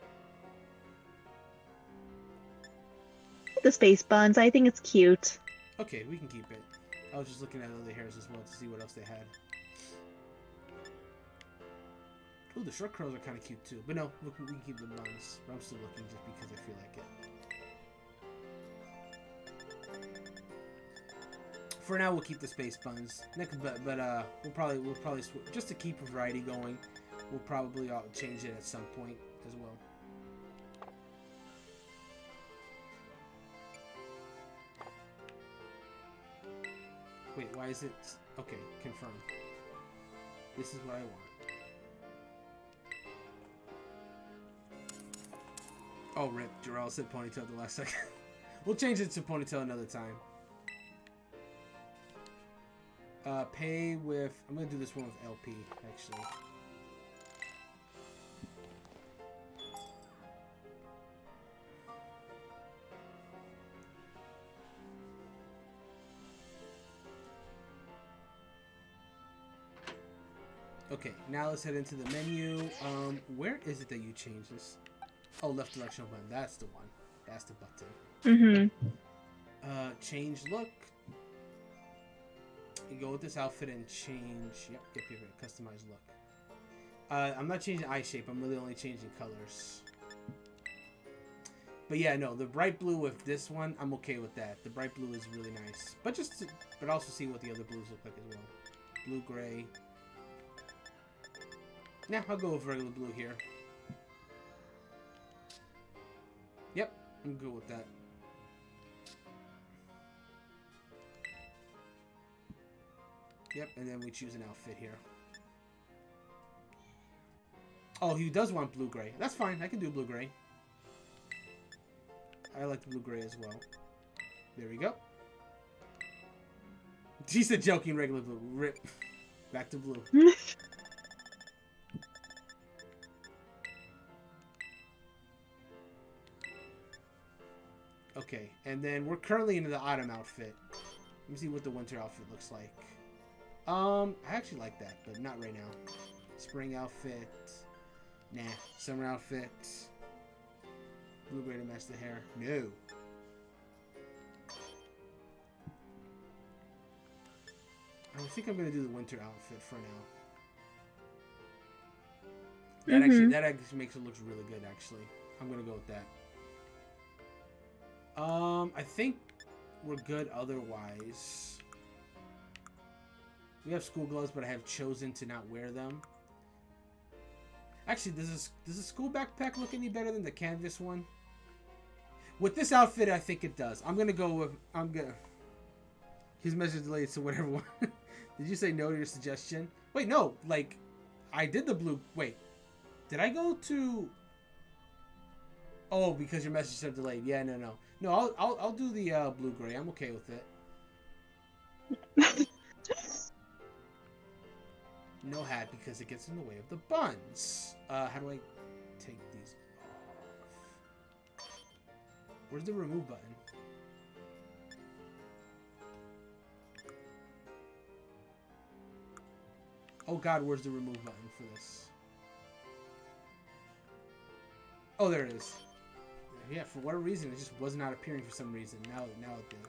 The space buns, I think it's cute.
Okay, we can keep it. I was just looking at other hairs as well to see what else they had. Ooh, the short curls are kind of cute too. But no, we can keep the buns. But I'm still looking just because I feel like it. For now, we'll keep the space buns. But we'll probably just to keep a variety going. We'll probably change it at some point as well. Wait, why is it... Okay, confirm. This is what I want. Oh, rip. Jarrell said ponytail at the last second. We'll change it to ponytail another time. Pay with... I'm going to do this one with LP, actually. Okay, now let's head into the menu. Where is it that you change this? Oh, left directional button. That's the one. That's the button.
Mm-hmm.
Change look. You go with this outfit and change. Yep. Customize look. I'm not changing eye shape. I'm really only changing colors. But yeah, no, the bright blue with this one, I'm okay with that. The bright blue is really nice. But but also see what the other blues look like as well. Blue, gray. Nah, I'll go with regular blue here. Yep, I'm good with that. Yep, and then we choose an outfit here. Oh, he does want blue-gray. That's fine, I can do blue-gray. I like the blue-gray as well. There we go. She said joking regular blue. Rip. Back to blue. Okay, and then we're currently into the autumn outfit. Let me see what the winter outfit looks like. I actually like that, but not right now. Spring outfit. Nah. Summer outfit. Blue gray to match the hair. No. I think I'm gonna do the winter outfit for now. That actually makes it look really good. Actually, I'm gonna go with that. I think we're good otherwise. We have school gloves, but I have chosen to not wear them. Actually, does a school backpack look any better than the canvas one? With this outfit, I think it does. I'm gonna go with His message delayed, so whatever one. Did you say no to your suggestion? Wait, no. Like, I did the blue. Wait, did I go to? Oh, because your message said delayed. Yeah, no. I'll do the blue gray. I'm okay with it. No hat because it gets in the way of the buns. How do I take these off? Where's the remove button? Oh God, where's the remove button for this? Oh, there it is. Yeah, for whatever reason, it just was not appearing for some reason. Now it did.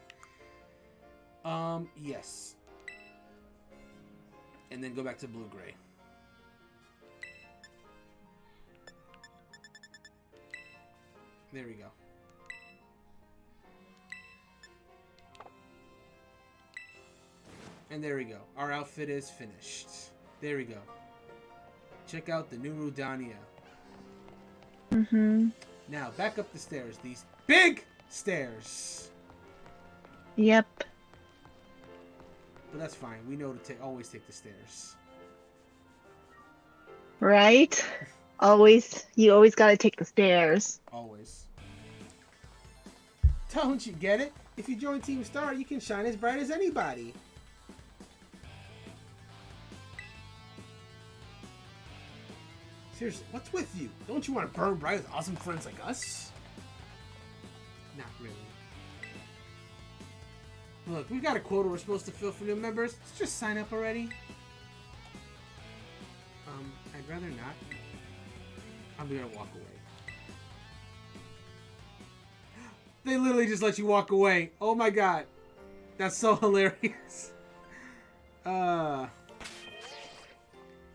Yes. And then go back to blue-gray. There we go. And there we go. Our outfit is finished. There we go. Check out the new Rudania.
Mm-hmm.
Now, back up the stairs. These big stairs.
Yep.
But that's fine. We know to always take the stairs.
Right? You always gotta take the stairs.
Always. Don't you get it? If you join Team Star, you can shine as bright as anybody. Seriously, what's with you? Don't you want to burn bright with awesome friends like us? Not really. Look, we've got a quota we're supposed to fill for new members. Let's just sign up already. I'd rather not. I'm gonna walk away. They literally just let you walk away. Oh my God. That's so hilarious.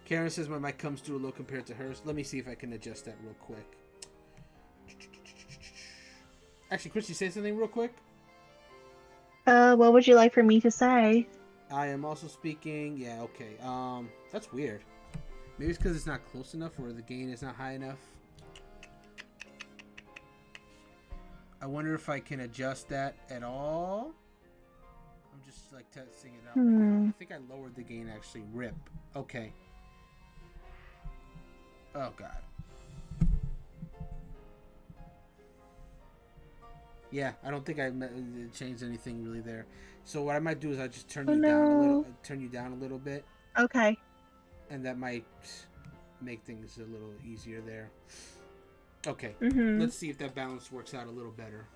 Karen says my mic comes through low compared to hers. Let me see if I can adjust that real quick. Actually, Chris, you say something real quick?
What would you like for me to say?
I am also speaking. Yeah, okay. That's weird. Maybe it's because it's not close enough or the gain is not high enough. I wonder if I can adjust that at all. I'm just like testing it out right now. I think I lowered the gain actually. RIP. Okay. Oh God. Yeah, I don't think I changed anything really there. So what I might do is I just turn you down a little bit.
Okay.
And that might make things a little easier there. Okay. Let's see if that balance works out a little better.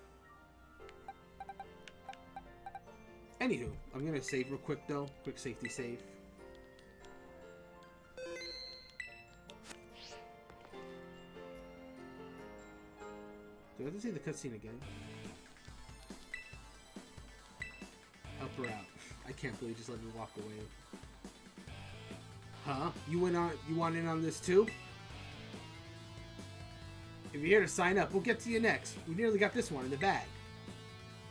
Anywho, I'm gonna save real quick though. Quick safety save. Do I have to see the cutscene again? Help her out. I can't believe you just let me walk away. Huh? You want in on this too? If you're here to sign up, we'll get to you next. We nearly got this one in the bag.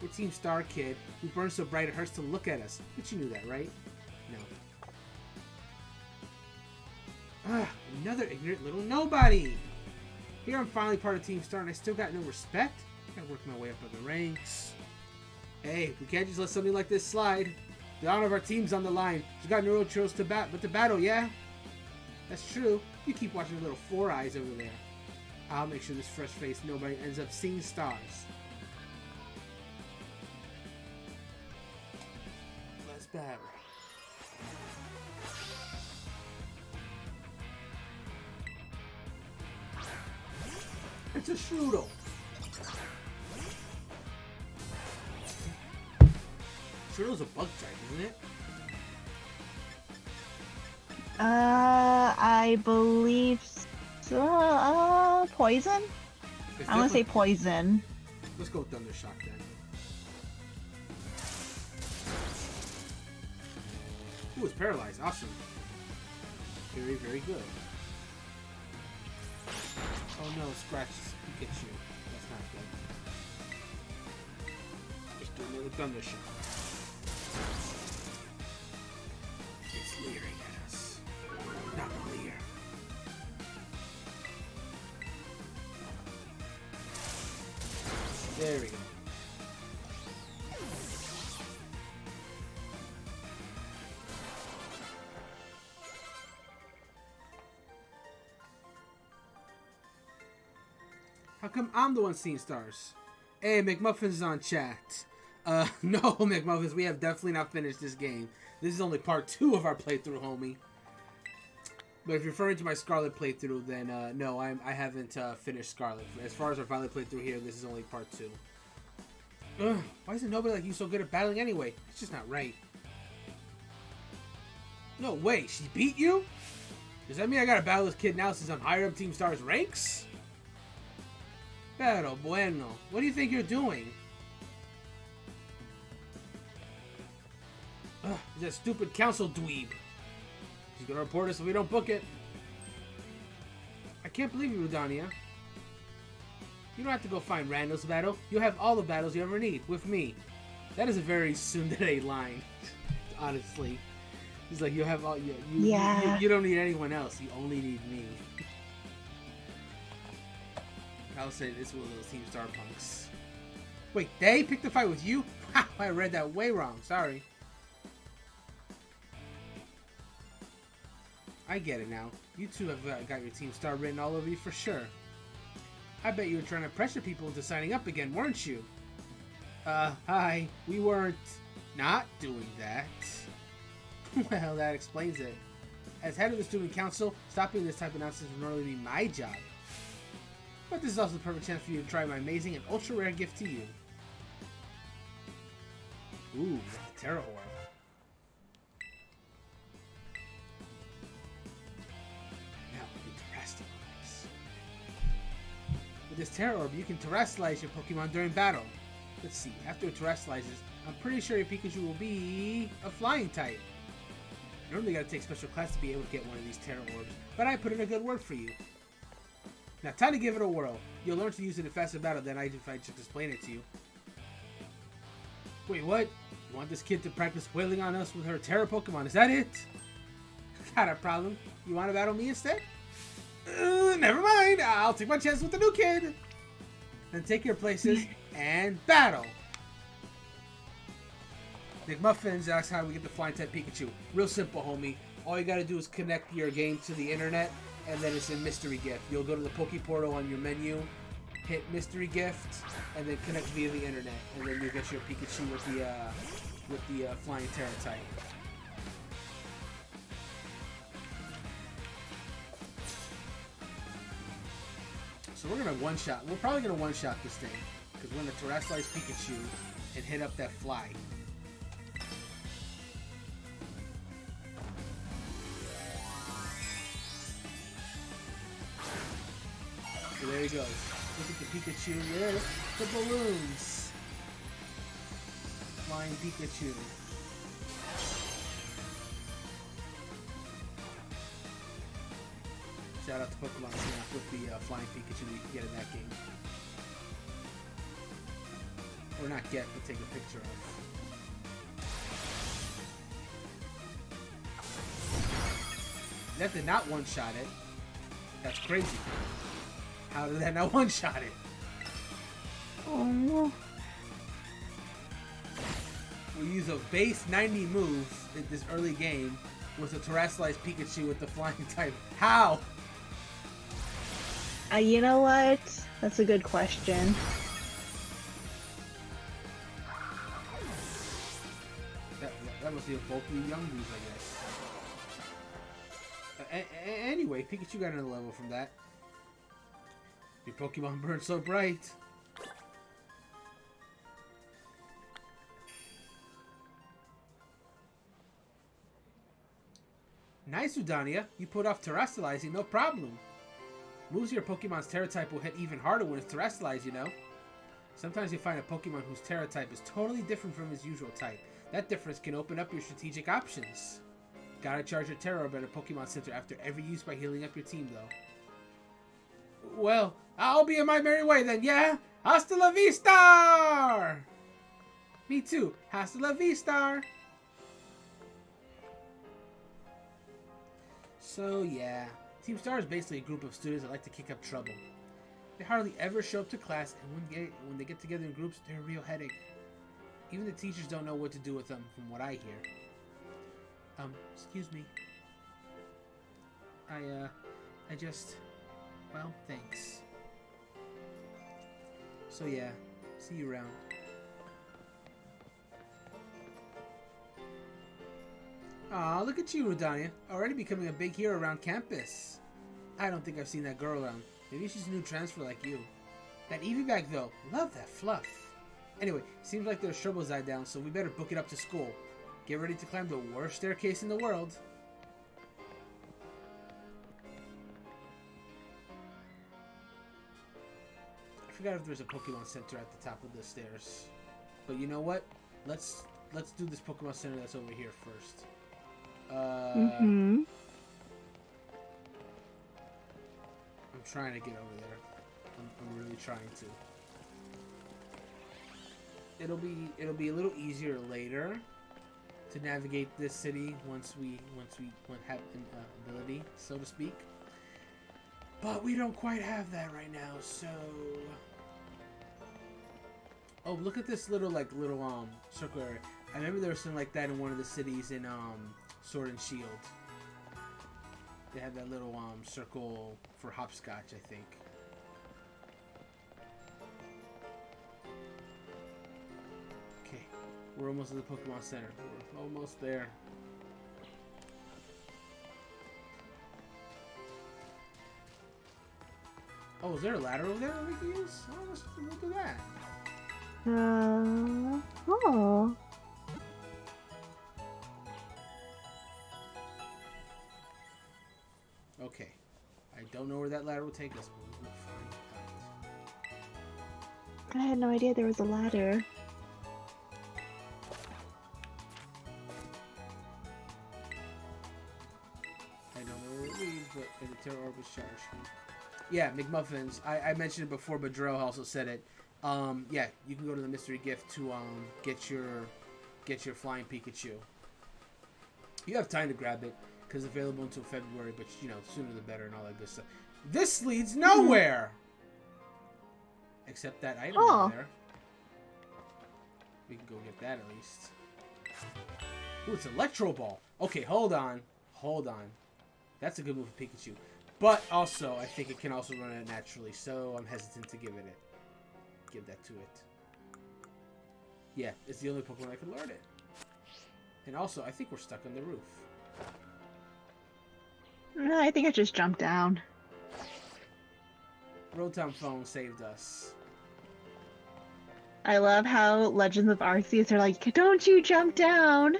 We're Team Star, kid. We burn so bright it hurts to look at us. But you knew that, right? No. Another ignorant little nobody. Here I'm finally part of Team Star and I still got no respect. I gotta work my way up in the ranks. Hey, we can't just let something like this slide. The honor of our team's on the line. She's got no choice to battle, yeah? That's true. You keep watching little four eyes over there. I'll make sure this fresh-faced nobody ends up seeing stars. Let's battle. It's a strudel. Strudel's a bug type, isn't it?
I believe so. Poison? I want to say poison.
Let's go Thunder Shock then. Ooh, it's paralyzed. Awesome. Very, very good. Oh no, Scratch gets you. That's not good. Just do another Thunder Shock. It's There we go. How come I'm the one seeing stars? Hey, McMuffins is on chat. No, McMuffins, we have definitely not finished this game. This is only part 2 of our playthrough, homie. But if you're referring to my Scarlet playthrough, then no, I haven't finished Scarlet. As far as our Violet playthrough here, this is only part 2. Ugh, why isn't nobody like you so good at battling anyway? It's just not right. No way, she beat you? Does that mean I gotta battle this kid now since I'm higher up Team Star's ranks? Pero bueno, what do you think you're doing? Ugh, that stupid council dweeb. She's gonna report us if we don't book it. I can't believe you, Udania. You don't have to go find Randall's battle. You'll have all the battles you ever need with me. That is a very tsundere line, honestly. He's like, you have all. You don't need anyone else. You only need me. I'll say this was those Team Star punks. Wait, they picked the fight with you? I read that way wrong. Sorry. I get it now. You two have got your Team Star written all over you for sure. I bet you were trying to pressure people into signing up again, weren't you? Hi. We weren't not doing that. Well, that explains it. As head of the student council, stopping this type of nonsense would normally be my job. But this is also the perfect chance for you to try my amazing and ultra rare gift to you. Ooh, the Terra Orb. Now we can terrestrialize. With this Terra Orb, you can terrestrialize your Pokemon during battle. Let's see, after it terrestrializes, I'm pretty sure your Pikachu will be a flying type. Normally you gotta take special class to be able to get one of these Terra Orbs, but I put in a good word for you. Now time to give it a whirl. You'll learn to use it in faster battle than I if I just explain it to you. Wait, what? You want this kid to practice wailing on us with her Terra Pokemon, is that it? Got a problem? You want to battle me instead? Never mind, I'll take my chance with the new kid. Then take your places and battle. McMuffins asks how we get the flying type Pikachu. Real simple, homie. All you gotta do is connect your game to the internet, and then it's a mystery gift. You'll go to the Poke Portal on your menu, hit mystery gift, and then connect via the internet, and then you'll get your Pikachu with the flying Terra type. So we're gonna one-shot. We're probably gonna one-shot this thing because we're gonna terrestrialize Pikachu and hit up that fly. So there he goes. Look at the Pikachu. Yeah, the balloons. Flying Pikachu. Shout out to Pokemon Snap with the flying Pikachu that you can get in that game. Or not get, but take a picture of. That did not one-shot it. That's crazy. How did that not one-shot it?
Oh.
We use a base 90 move in this early game with a terrestrialized Pikachu with the flying type. How?
You know what? That's a good question.
That must be both of you young dudes, I guess. Anyway, Pikachu got another level from that. Your Pokemon burn so bright. Nice, Udania. You put off terrestrializing, no problem. Moves your Pokemon's Terra type will hit even harder when it's terrestrialized, you know. Sometimes you find a Pokemon whose Terra type is totally different from its usual type. That difference can open up your strategic options. Gotta charge your Terra Orb at a Pokemon Center after every use by healing up your team, though. Well, I'll be in my merry way then, yeah? Hasta la vista! Me too. Hasta la vista! So, yeah. Team Star is basically a group of students that like to kick up trouble. They hardly ever show up to class, and when they get together in groups, they're a real headache. Even the teachers don't know what to do with them, from what I hear. Excuse me. I just... Well, thanks. So yeah, see you around. Aw, look at you, Rodania. Already becoming a big hero around campus. I don't think I've seen that girl around. Maybe she's a new transfer like you. That Eevee bag, though. Love that fluff. Anyway, seems like there's troubles died down, so we better book it up to school. Get ready to climb the worst staircase in the world. I forgot if there's a Pokemon Center at the top of the stairs. But you know what? Let's do this Pokemon Center that's over here first. I'm trying to get over there. I'm really trying to. It'll be a little easier later to navigate this city once we have an ability, so to speak. But we don't quite have that right now, so. Oh, look at this little circle area. I remember there was something like that in one of the cities in Sword and Shield. They had that little circle for hopscotch, I think. Okay, we're almost at the Pokemon Center. We're almost there. Oh, is there a ladder over there that we can use? Oh, we'll do that.
Oh.
Okay. I don't know where that ladder will take us, but we'll find out.
I had no idea there was a ladder.
I don't know where it leads, but the Terra Orb is charged. Yeah, McMuffins. I mentioned it before, but Drell also said it. Yeah, you can go to the mystery gift to get your flying Pikachu. You have time to grab it because it's available until February, but you know, sooner the better and all that good stuff. This leads nowhere, except that item over there. We can go get that at least. Ooh, it's Electro Ball. Okay, hold on. That's a good move for Pikachu. But also, I think it can also run it naturally, so I'm hesitant to give that to it. Yeah, it's the only Pokemon that can learn it. And also, I think we're stuck on the roof.
I think I just jumped down.
Rotom Phone saved us.
I love how Legends of Arceus are like, don't you jump down!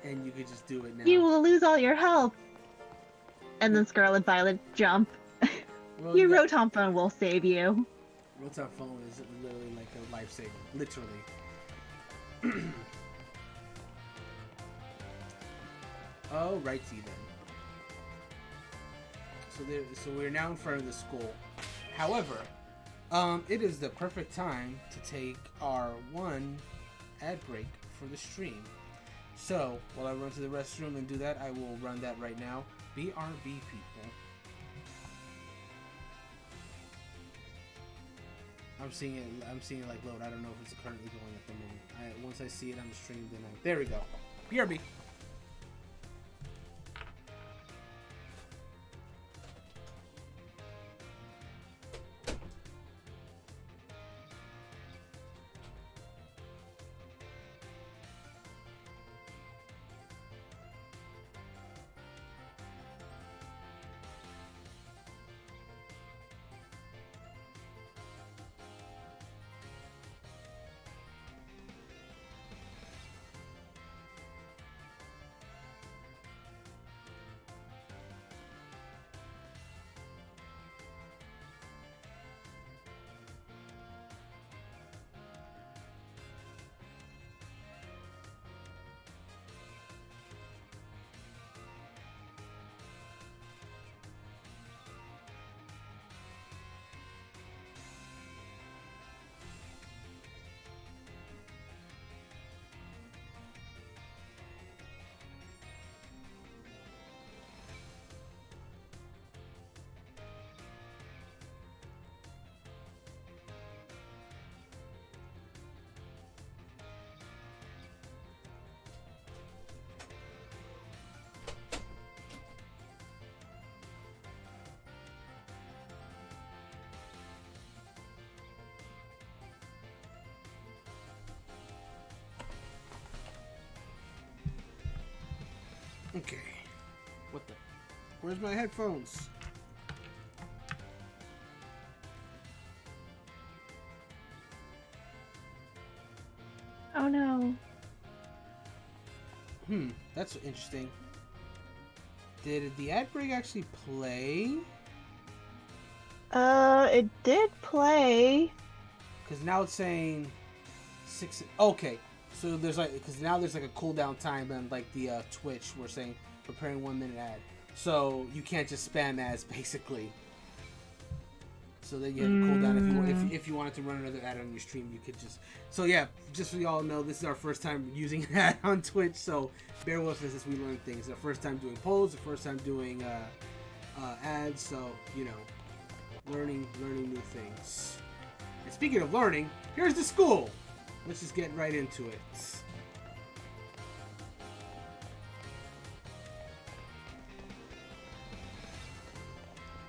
And you could just do it now.
You will lose all your health! And then Scarlet Violet jump.
Well,
Your Rotom Phone will save you.
Rotom Phone is literally like a lifesaver. Literally. Oh, righty then. So we're now in front of the school. However, it is the perfect time to take our one ad break for the stream. So while I run to the restroom and do that, I will run that right now. BRB people. I'm seeing it like load. I don't know if it's currently going at the moment. Once I see it on the stream, then there we go. BRB. Okay. What the? Where's my headphones?
Oh no.
That's interesting. Did the ad break actually play?
It did play.
Because now it's saying 6. Okay, so there's like, because now there's like a cooldown time on like the Twitch. We're saying preparing 1 minute ad, so you can't just spam ads basically. So then you have to cool down if you wanted to run another ad on your stream, you could just. So yeah, just so y'all know, this is our first time using an ad on Twitch. So bear with us as we learn things. Our first time doing polls, the first time doing ads. So you know, learning new things. And speaking of learning, here's the school. Let's just get right into it.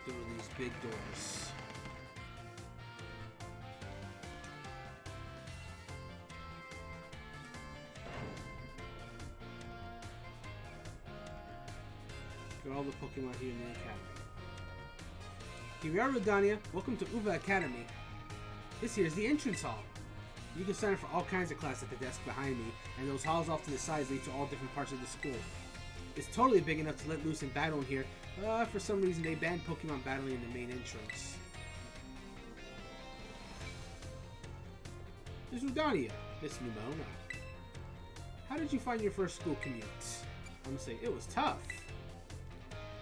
Through these big doors. Got all the Pokemon here in the Academy. Here we are, Rodania. Welcome to Uva Academy. This here is the entrance hall. You can sign up for all kinds of classes at the desk behind me, and those halls off to the sides lead to all different parts of the school. It's totally big enough to let loose and battle in here. For some reason, they banned Pokemon battling in the main entrance. There's Rodania, Miss Numona. How did you find your first school commute? I'm gonna say it was tough.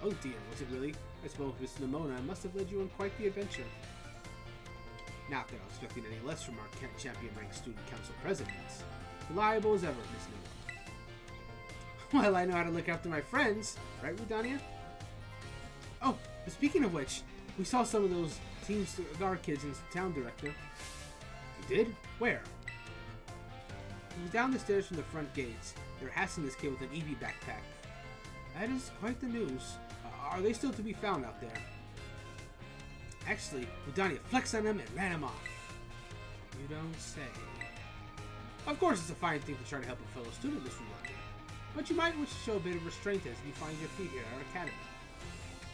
Oh dear, was it really? I suppose Miss Numona must have led you on quite the adventure. Not that I was expecting any less from our champion-ranked student council president. Reliable as ever, Miss Numona. Well, I know how to look after my friends, right, Rodania? Oh, but speaking of which, we saw some of those Team Star kids in town, Director. You did? Where? It was down the stairs from the front gates. They were hassling this kid with an Eevee backpack. That is quite the news. Are they still to be found out there? Actually, Rodania flexed on them and ran him off. You don't say. Of course, it's a fine thing to try to help a fellow student, Miss Rodania. But you might wish to show a bit of restraint as you find your feet here at our academy.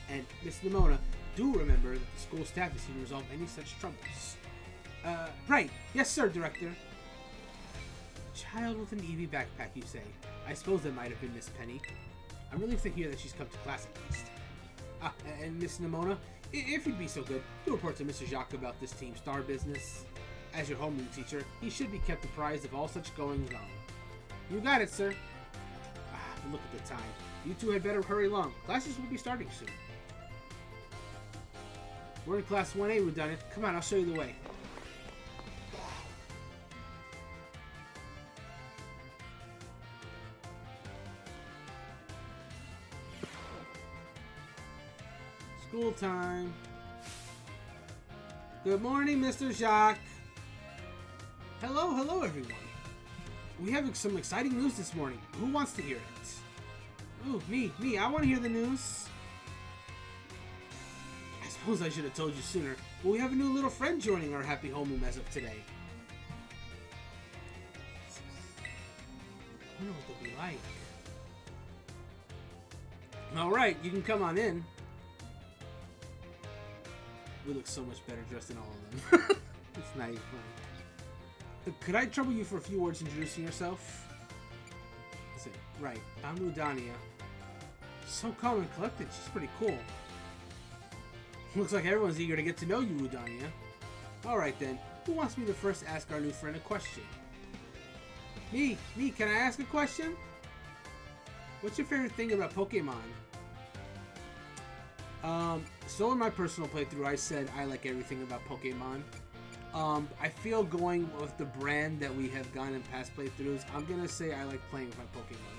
And, Miss Nimona, do remember that the school staff is here to resolve any such troubles. Right. Yes, sir, Director. Child with an Eevee backpack, you say? I suppose that might have been Miss Penny. I'm relieved to hear that she's come to class at least. And Miss Nimona, if you'd be so good, do report to Mr. Jacques about this Team Star business. As your homeroom teacher, he should be kept apprised of all such goings on. You got it, sir. But look at the time. You two had better hurry along. Classes will be starting soon. We're in Class 1A, Rodania. Come on, I'll show you the way. School time. Good morning, Mr. Jacques. Hello, everyone. We have some exciting news this morning. Who wants to hear it? Ooh, me. I want to hear the news. I suppose I should have told you sooner, but we have a new little friend joining our happy homeroom as of today. I wonder what they'll be like. Alright, you can come on in. We look so much better dressed than all of them. It's not even funny. Could I trouble you for a few words introducing yourself? Let's see. Right, I'm Rodania. So calm and collected, she's pretty cool. Looks like everyone's eager to get to know you, Rodania. Alright then, who wants me to first ask our new friend a question? Me, can I ask a question? What's your favorite thing about Pokemon? So in my personal playthrough, I said I like everything about Pokemon. I feel going with the brand that we have gone in past playthroughs, I'm gonna say I like playing with my Pokemon.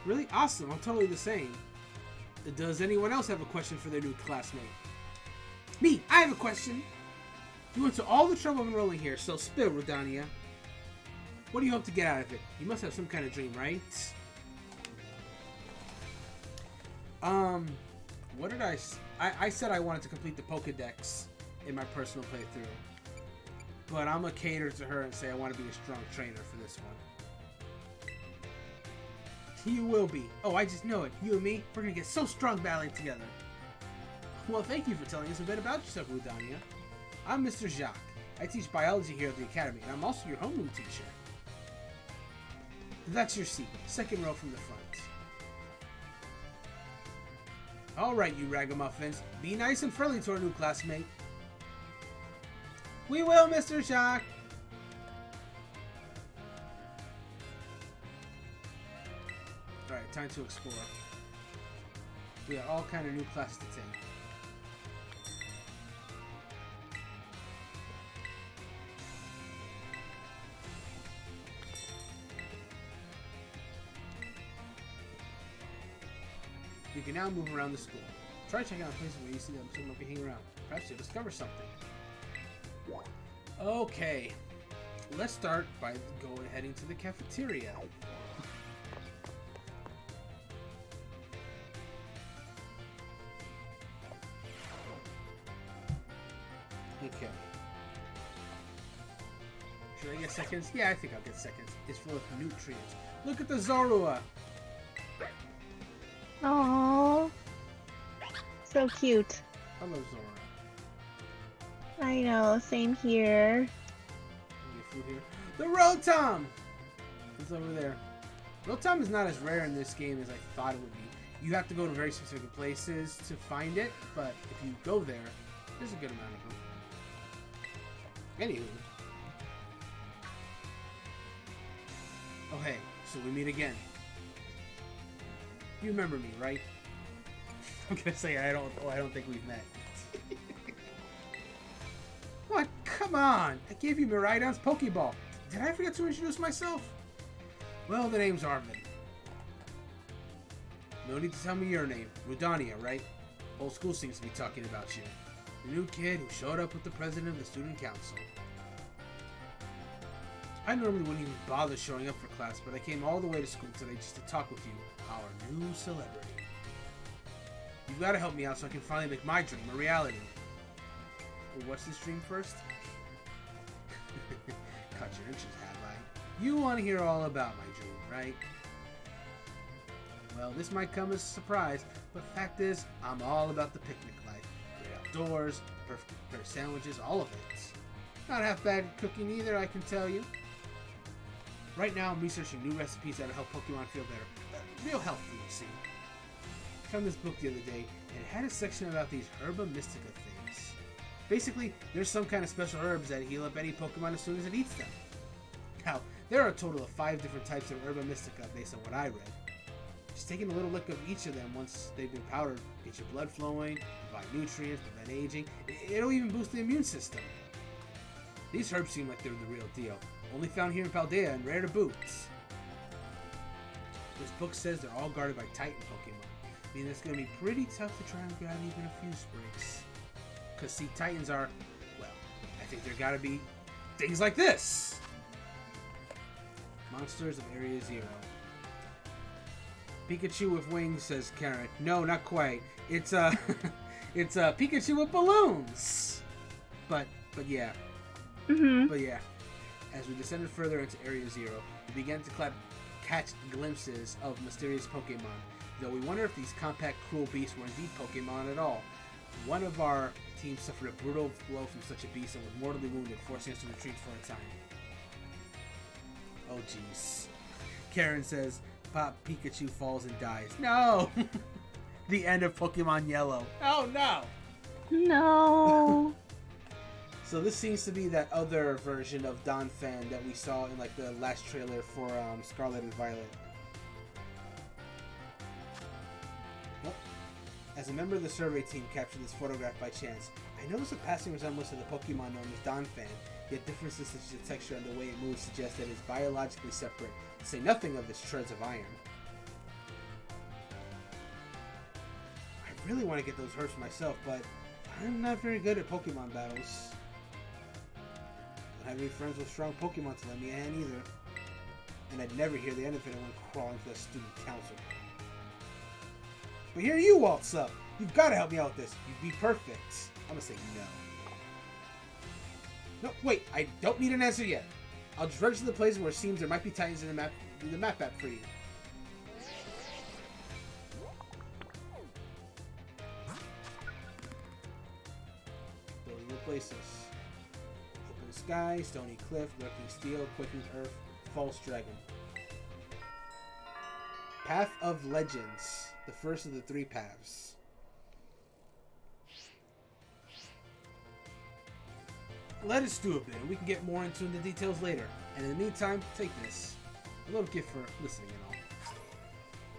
Really? Awesome, I'm totally the same. Does anyone else have a question for their new classmate? Me, I have a question! You went to all the trouble of enrolling here, so spill, Rodania. What do you hope to get out of it? You must have some kind of dream, right? What did I said I wanted to complete the Pokedex in my personal playthrough. But I'm gonna cater to her and say I want to be a strong trainer for this one. You will be. Oh, I just know it. You and me, we're gonna get so strong battling together. Well, thank you for telling us a bit about yourself, Rudania. I'm Mr. Jacques. I teach biology here at the Academy, and I'm also your homeroom teacher. That's your seat. Second row from the front. Alright, you ragamuffins. Be nice and friendly to our new classmate. We will, Mr. Jacques. Alright, time to explore. We got all kind of new classes to take. You can now move around the school. Try checking out places where you see them someone might be hanging around. Perhaps you'll discover something. Okay. Let's start by heading to the cafeteria. Okay. Should I get seconds? Yeah, I think I'll get seconds. It's full of nutrients. Look at the Zorua!
Aww. So cute.
I love Zora.
I know, same here.
Get food here. The Rotom! It's over there. Rotom is not as rare in this game as I thought it would be. You have to go to very specific places to find it, but if you go there, there's a good amount of them. Anywho. Oh hey, so we meet again. You remember me, right? I'm gonna say I don't think we've met. What? Come on! I gave you Miraidon's Pokeball. Did I forget to introduce myself? Well, the name's Arvin. No need to tell me your name. Rudania, right? Whole school seems to be talking about you. The new kid who showed up with the president of the student council. I normally wouldn't even bother showing up for class, but I came all the way to school today just to talk with you, our new celebrity. You've got to help me out so I can finally make my dream a reality. Well, what's this dream first? Cut your inches, have I? You want to hear all about my dream, right? Well, this might come as a surprise, but fact is, I'm all about the picnic life. Great outdoors, perfect pair of sandwiches, all of it. Not half bad at cooking either, I can tell you. Right now, I'm researching new recipes that'll help Pokemon feel better. Real healthy, you see. I found this book the other day, and it had a section about these Herba Mystica things. Basically, there's some kind of special herbs that heal up any Pokemon as soon as it eats them. Now, there are a total of 5 different types of Herba Mystica based on what I read. Just taking a little lick of each of them once they've been powdered gets your blood flowing, provide nutrients, prevent aging. It'll even boost the immune system. These herbs seem like they're the real deal. Only found here in Paldea and rare to boot. This book says they're all guarded by Titan Pokemon, meaning it's going to be pretty tough to try and grab even a few sprigs. Because see, Titans are, well, I think there gotta be things like this! Monsters of Area Zero. Pikachu with wings, says Karen. No, not quite. It's it's Pikachu with balloons! But yeah. But yeah. As we descended further into Area Zero, we began to catch glimpses of mysterious Pokemon, though we wonder if these compact, cruel beasts were indeed Pokemon at all. One of our team suffered a brutal blow from such a beast and was mortally wounded, forcing us to retreat for a time. Oh jeez. Karen says, Pop Pikachu falls and dies. No! The end of Pokemon Yellow. Oh no!
No!
So this seems to be that other version of Donphan that we saw in like the last trailer for Scarlet and Violet. Well, as a member of the survey team captured this photograph by chance, I noticed a passing resemblance to the Pokemon known as Donphan, yet differences such as the texture and the way it moves suggest that it is biologically separate, to say nothing of its shreds of iron. I really want to get those herbs myself, but I'm not very good at Pokemon battles. Don't have any friends with strong Pokemon to lend me a hand either. And I'd never hear the end of it when crawling to the student council. But here you waltz up. You've got to help me out with this. You'd be perfect. I'm gonna say no. No, wait. I don't need an answer yet. I'll just register the places where it seems there might be Titans in the map app for you. places. Open sky, stony cliff, lurking steel, quickening earth, false dragon. Path of Legends. The first of the 3 paths. Let us do a bit, and we can get more into the details later. And in the meantime, take this. A little gift for listening and all.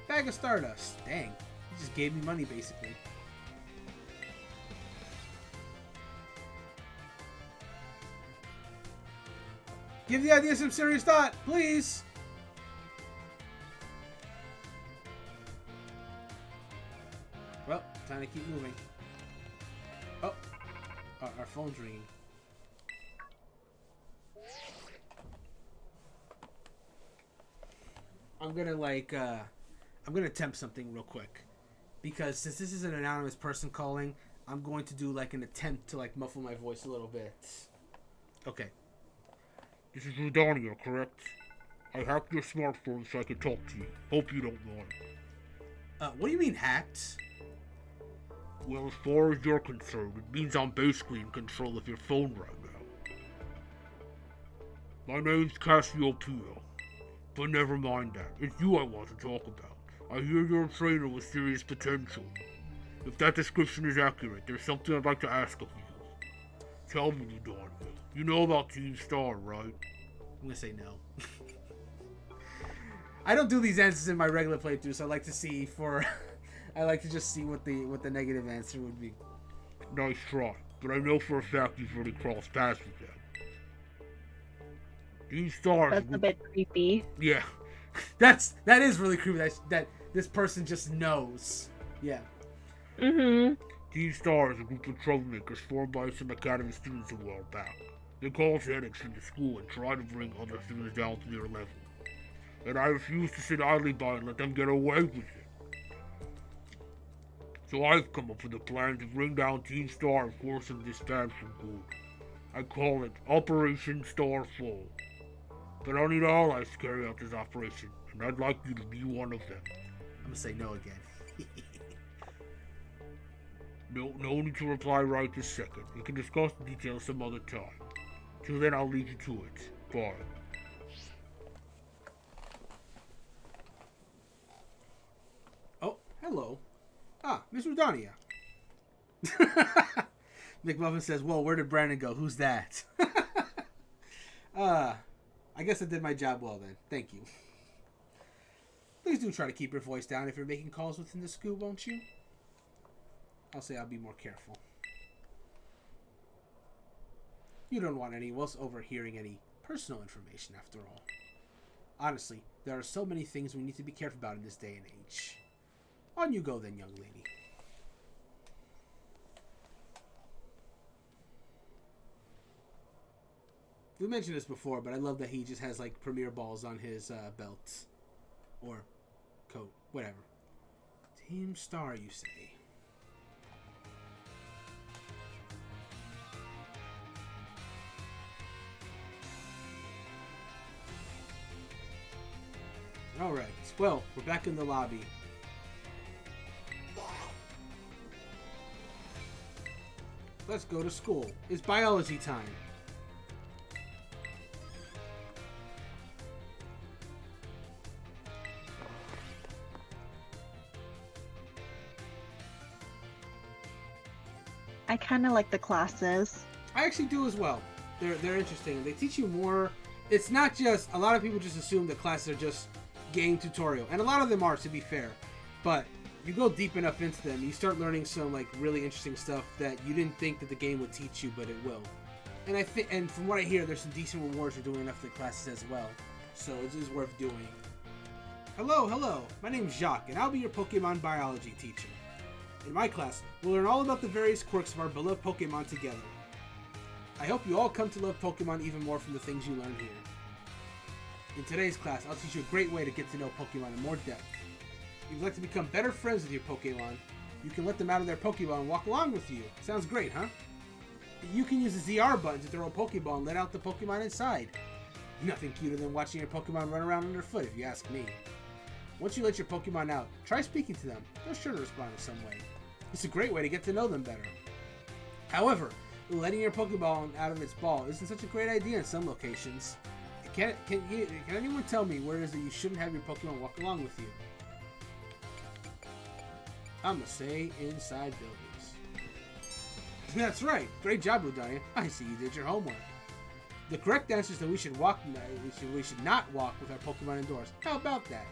Bag of Stardust. Dang. He just gave me money, basically. Give the idea some serious thought, please! Well, time to keep moving. Oh, our phone's ringing. I'm gonna attempt something real quick. Because since this is an anonymous person calling, I'm going to do like an attempt to like muffle my voice a little bit. Okay.
This is Rodania, correct? I hacked your smartphone so I can talk to you. Hope you don't mind.
What do you mean hacked?
Well, as far as you're concerned, it means I'm basically in control of your phone right now. My name's Cassiopeia. But never mind that. It's you I want to talk about. I hear you're a trainer with serious potential. If that description is accurate, there's something I'd like to ask of you. Tell me, Rodania. You know about Team Star, right?
I'm gonna say no. I don't do these answers in my regular playthrough, so I like to see I like to just see what the negative answer would be.
Nice try, but I know for a fact you've already crossed paths with them. Team Star.
That's a bit creepy.
Yeah, that is really creepy. That this person just knows. Yeah.
Mm-hmm.
Team Star is a group of troublemakers formed by some academy students a while back. They cause headaches in the school and try to bring other students down to their level. And I refuse to sit idly by and let them get away with it. So I've come up with a plan to bring down Team Star and force them to disband for good. I call it Operation Starfall. But I need allies to carry out this operation, and I'd like you to be one of them.
I'm gonna say no again.
No need to reply right this second. We can discuss the details some other time. Till then, I'll leave you to it. Bye.
Oh, hello. Ah, Miss Rodania. McMuffin says, "Whoa, where did Brandon go? Who's that?" I guess I did my job well then. Thank you. Please do try to keep your voice down if you're making calls within the school, won't you? I'll say I'll be more careful. You don't want anyone else overhearing any personal information after all. Honestly, there are so many things we need to be careful about in this day and age. On you go then, young lady. We mentioned this before, but I love that he just has like premier balls on his belt. Or coat, whatever. Team Star, you say? Alright, well, we're back in the lobby. Let's go to school. It's biology time.
I kind of like the classes.
I actually do as well. They're interesting. They teach you more. It's not just, a lot of people just assume that classes are just game tutorial, and a lot of them are, to be fair. But you go deep enough into them, you start learning some like really interesting stuff that you didn't think that the game would teach you, but it will. And and from what I hear, there's some decent rewards for doing enough of the classes as well. So it is worth doing. Hello. My name's Jacques, and I'll be your Pokemon biology teacher. In my class, we'll learn all about the various quirks of our beloved Pokemon together. I hope you all come to love Pokemon even more from the things you learn here. In today's class, I'll teach you a great way to get to know Pokemon in more depth. If you'd like to become better friends with your Pokemon, you can let them out of their Pokeball and walk along with you. Sounds great, huh? You can use the ZR button to throw a Pokeball and let out the Pokemon inside. Nothing cuter than watching your Pokemon run around underfoot, if you ask me. Once you let your Pokemon out, try speaking to them. They're sure to respond in some way. It's a great way to get to know them better. However, it letting your Pokeball out of its ball isn't such a great idea in some locations. Can anyone tell me where it is that you shouldn't have your Pokemon walk along with you? I'm gonna say inside buildings. That's right. Great job, Ludania. I see you did your homework. The correct answer is that we should not walk with our Pokemon indoors. How about that?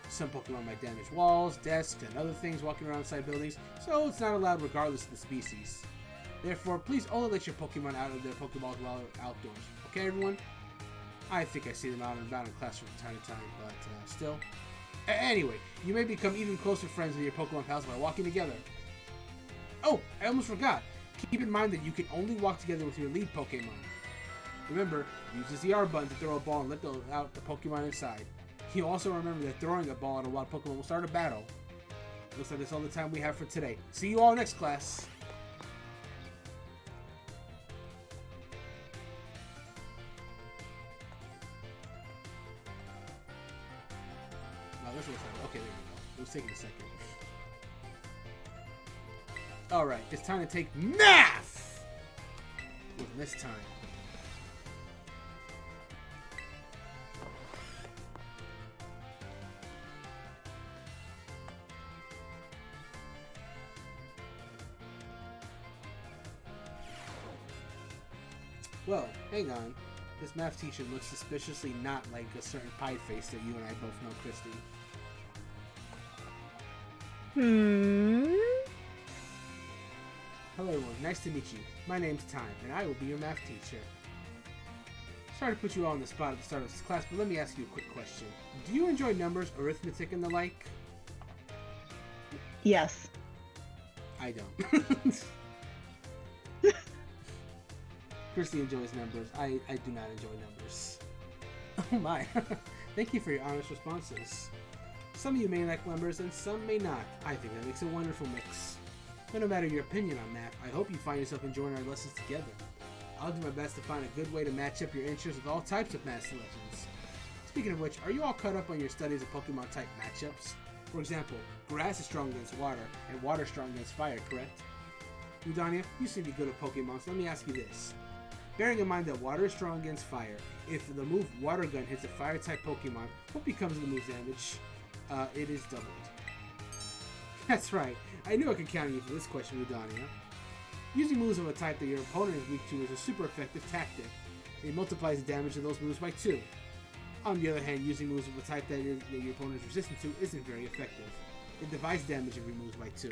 Some Pokemon might damage walls, desks, and other things walking around inside buildings, so it's not allowed regardless of the species. Therefore, please only let your Pokemon out of their Pokeballs while outdoors. Okay, everyone? I think I see them out and about in class from time to time, but still. Anyway, you may become even closer friends with your Pokemon pals by walking together. Oh, I almost forgot. Keep in mind that you can only walk together with your lead Pokemon. Remember, use the R button to throw a ball and let out the Pokemon inside. You also remember that throwing a ball at a wild Pokemon will start a battle. Looks like that's all the time we have for today. See you all next class. Oh, this was okay. There we go. It was taking a second. All right, it's time to take math with Miss Time. Well, hang on. This math teacher looks suspiciously not like a certain pie face that you and I both know, Christy. Hello everyone, nice to meet you. My name's Time, and I will be your math teacher. Sorry to put you all on the spot at the start of this class, but let me ask you a quick question. Do you enjoy numbers, arithmetic, and the like?
Yes.
I don't. Christy enjoys numbers. I do not enjoy numbers. Oh my. Thank you for your honest responses. Some of you may like numbers and some may not. I think that makes a wonderful mix. But no matter your opinion on math, I hope you find yourself enjoying our lessons together. I'll do my best to find a good way to match up your interests with all types of math selections. Speaking of which, are you all caught up on your studies of Pokemon type matchups? For example, grass is strong against water, and water is strong against fire, correct? Udania, you seem to be good at Pokemon, so let me ask you this. Bearing in mind that water is strong against fire, if the move Water Gun hits a fire-type Pokemon, what becomes of the move's damage? It is doubled. That's right. I knew I could count on you for this question, Udania. Using moves of a type that your opponent is weak to is a super effective tactic. It multiplies the damage of those moves by 2. On the other hand, using moves of a type that your opponent is resistant to isn't very effective. It divides damage every move by 2.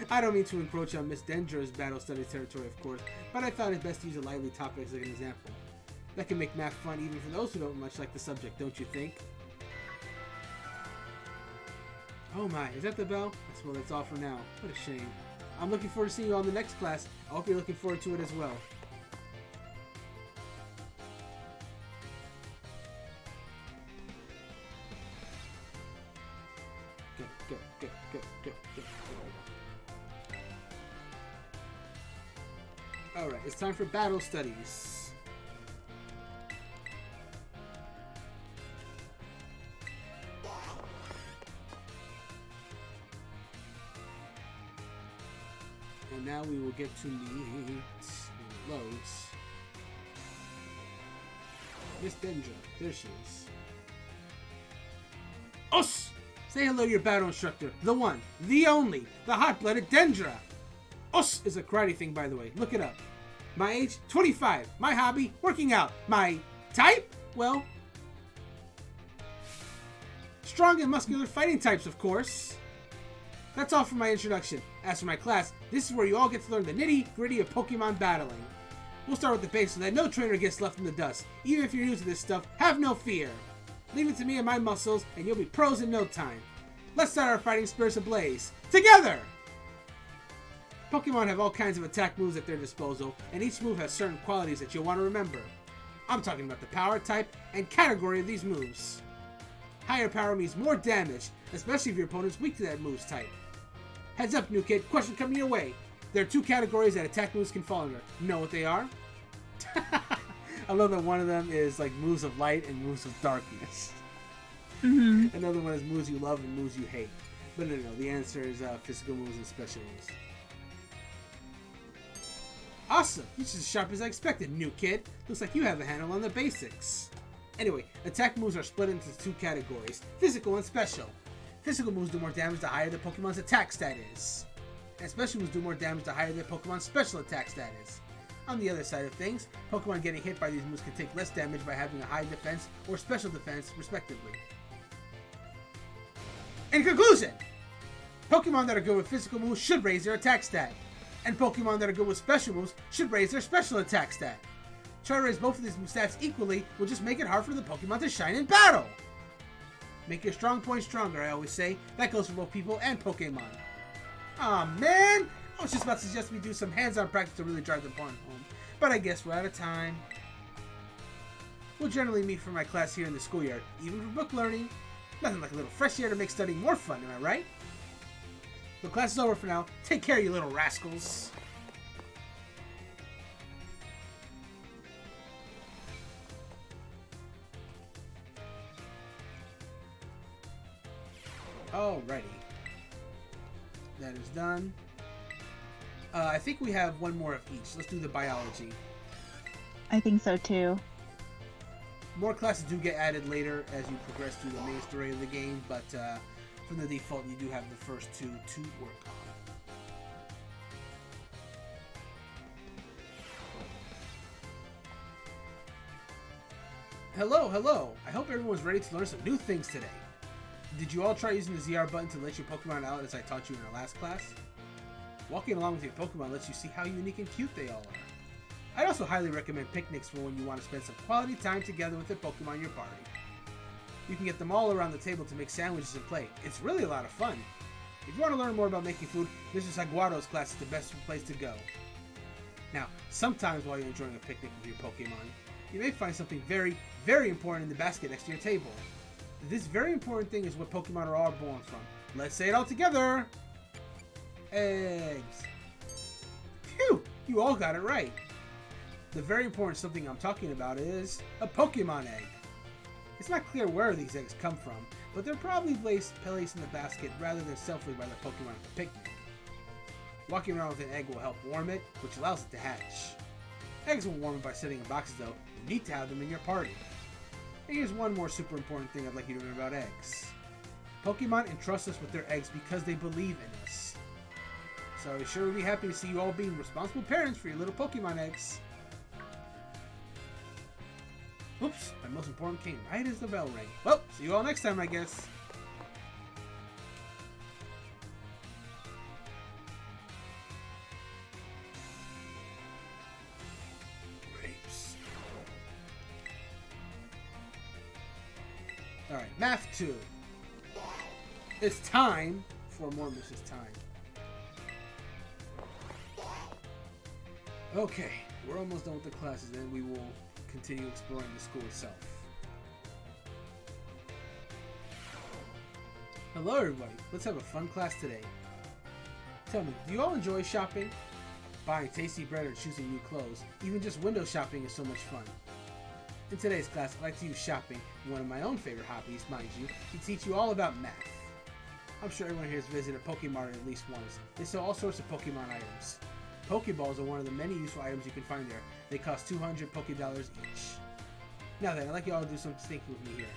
I don't mean to encroach on Miss Dendra's battle studies territory, of course, but I thought it best to use a lively topic as an example. That can make math fun even for those who don't much like the subject, don't you think? Oh my, is that the bell? Well, that's all for now. What a shame. I'm looking forward to seeing you all in the next class. I hope you're looking forward to it as well. Go. Alright, it's time for battle studies. And now we will get to meet loads. Miss Dendra. There she is. Us! Say hello to your battle instructor. The one, the only, the hot-blooded Dendra. Us is a karate thing, by the way. Look it up. My age, 25. My hobby, working out. My type? Well, strong and muscular fighting types, of course. That's all for my introduction. As for my class, this is where you all get to learn the nitty-gritty of Pokemon battling. We'll start with the basics so that no trainer gets left in the dust. Even if you're new to this stuff, have no fear. Leave it to me and my muscles, and you'll be pros in no time. Let's start our fighting spirits ablaze. Together! Pokemon have all kinds of attack moves at their disposal, and each move has certain qualities that you'll want to remember. I'm talking about the power type and category of these moves. Higher power means more damage, especially if your opponent's weak to that move's type. Heads up, new kid, question coming your way. There are 2 categories that attack moves can fall under. Know what they are? I love that one of them is like moves of light and moves of darkness.
Mm-hmm.
Another one is moves you love and moves you hate. But no, the answer is physical moves and special moves. Awesome! You're just as sharp as I expected, new kid. Looks like you have a handle on the basics. Anyway, attack moves are split into two categories, physical and special. Physical moves do more damage the higher the Pokemon's attack stat is. And special moves do more damage the higher the Pokemon's special attack stat is. On the other side of things, Pokemon getting hit by these moves can take less damage by having a high defense or special defense, respectively. In conclusion, Pokemon that are good with physical moves should raise their attack stat, and Pokemon that are good with special moves should raise their special attack stat. Try to raise both of these move stats equally will just make it hard for the Pokemon to shine in battle. Make your strong point stronger, I always say. That goes for both people and Pokemon. Aw, man! I was just about to suggest we do some hands-on practice to really drive the point home, but I guess we're out of time. We'll generally meet for my class here in the schoolyard, even for book learning. Nothing like a little fresh air to make studying more fun, am I right? The class is over for now. Take care, you little rascals. Alrighty. That is done. I think we have one more of each. Let's do the biology.
I think so too.
More classes do get added later as you progress through the main story of the game, but from the default, you do have the first two to work on. Hello! I hope everyone's ready to learn some new things today. Did you all try using the ZR button to let your Pokemon out as I taught you in our last class? Walking along with your Pokemon lets you see how unique and cute they all are. I'd also highly recommend picnics for when you want to spend some quality time together with the Pokemon in your party. You can get them all around the table to make sandwiches and play. It's really a lot of fun. If you want to learn more about making food, Mr. Saguaro's class is the best place to go. Now, sometimes while you're enjoying a picnic with your Pokemon, you may find something very, very important in the basket next to your table. This very important thing is what Pokemon are all born from. Let's say it all together! Eggs. Phew! You all got it right. The very important something I'm talking about is a Pokemon egg. It's not clear where these eggs come from, but they're probably placed in the basket rather than selfishly by the Pokemon at the picnic. Walking around with an egg will help warm it, which allows it to hatch. Eggs will warm it by sitting in boxes though. You need to have them in your party. And here's one more super important thing I'd like you to remember about eggs. Pokemon entrust us with their eggs because they believe in us. So I sure would be happy to see you all being responsible parents for your little Pokemon eggs. Oops, my most important came right as the bell rang. Well, see you all next time, I guess. Grapes. Alright, Math 2. It's time for more Mrs. Time. Okay, we're almost done with the classes, then we will continue exploring the school itself. Hello everybody, let's have a fun class today. Tell me, do you all enjoy shopping? Buying tasty bread or choosing new clothes, even just window shopping is so much fun. In today's class, I like to use shopping, one of my own favorite hobbies, mind you, to teach you all about math. I'm sure everyone here has visited a Pokemon at least once. They sell all sorts of Pokemon items. Pokeballs are one of the many useful items you can find there. They cost 200 Pokédollars each. Now then, I'd like you all to do some thinking with me here.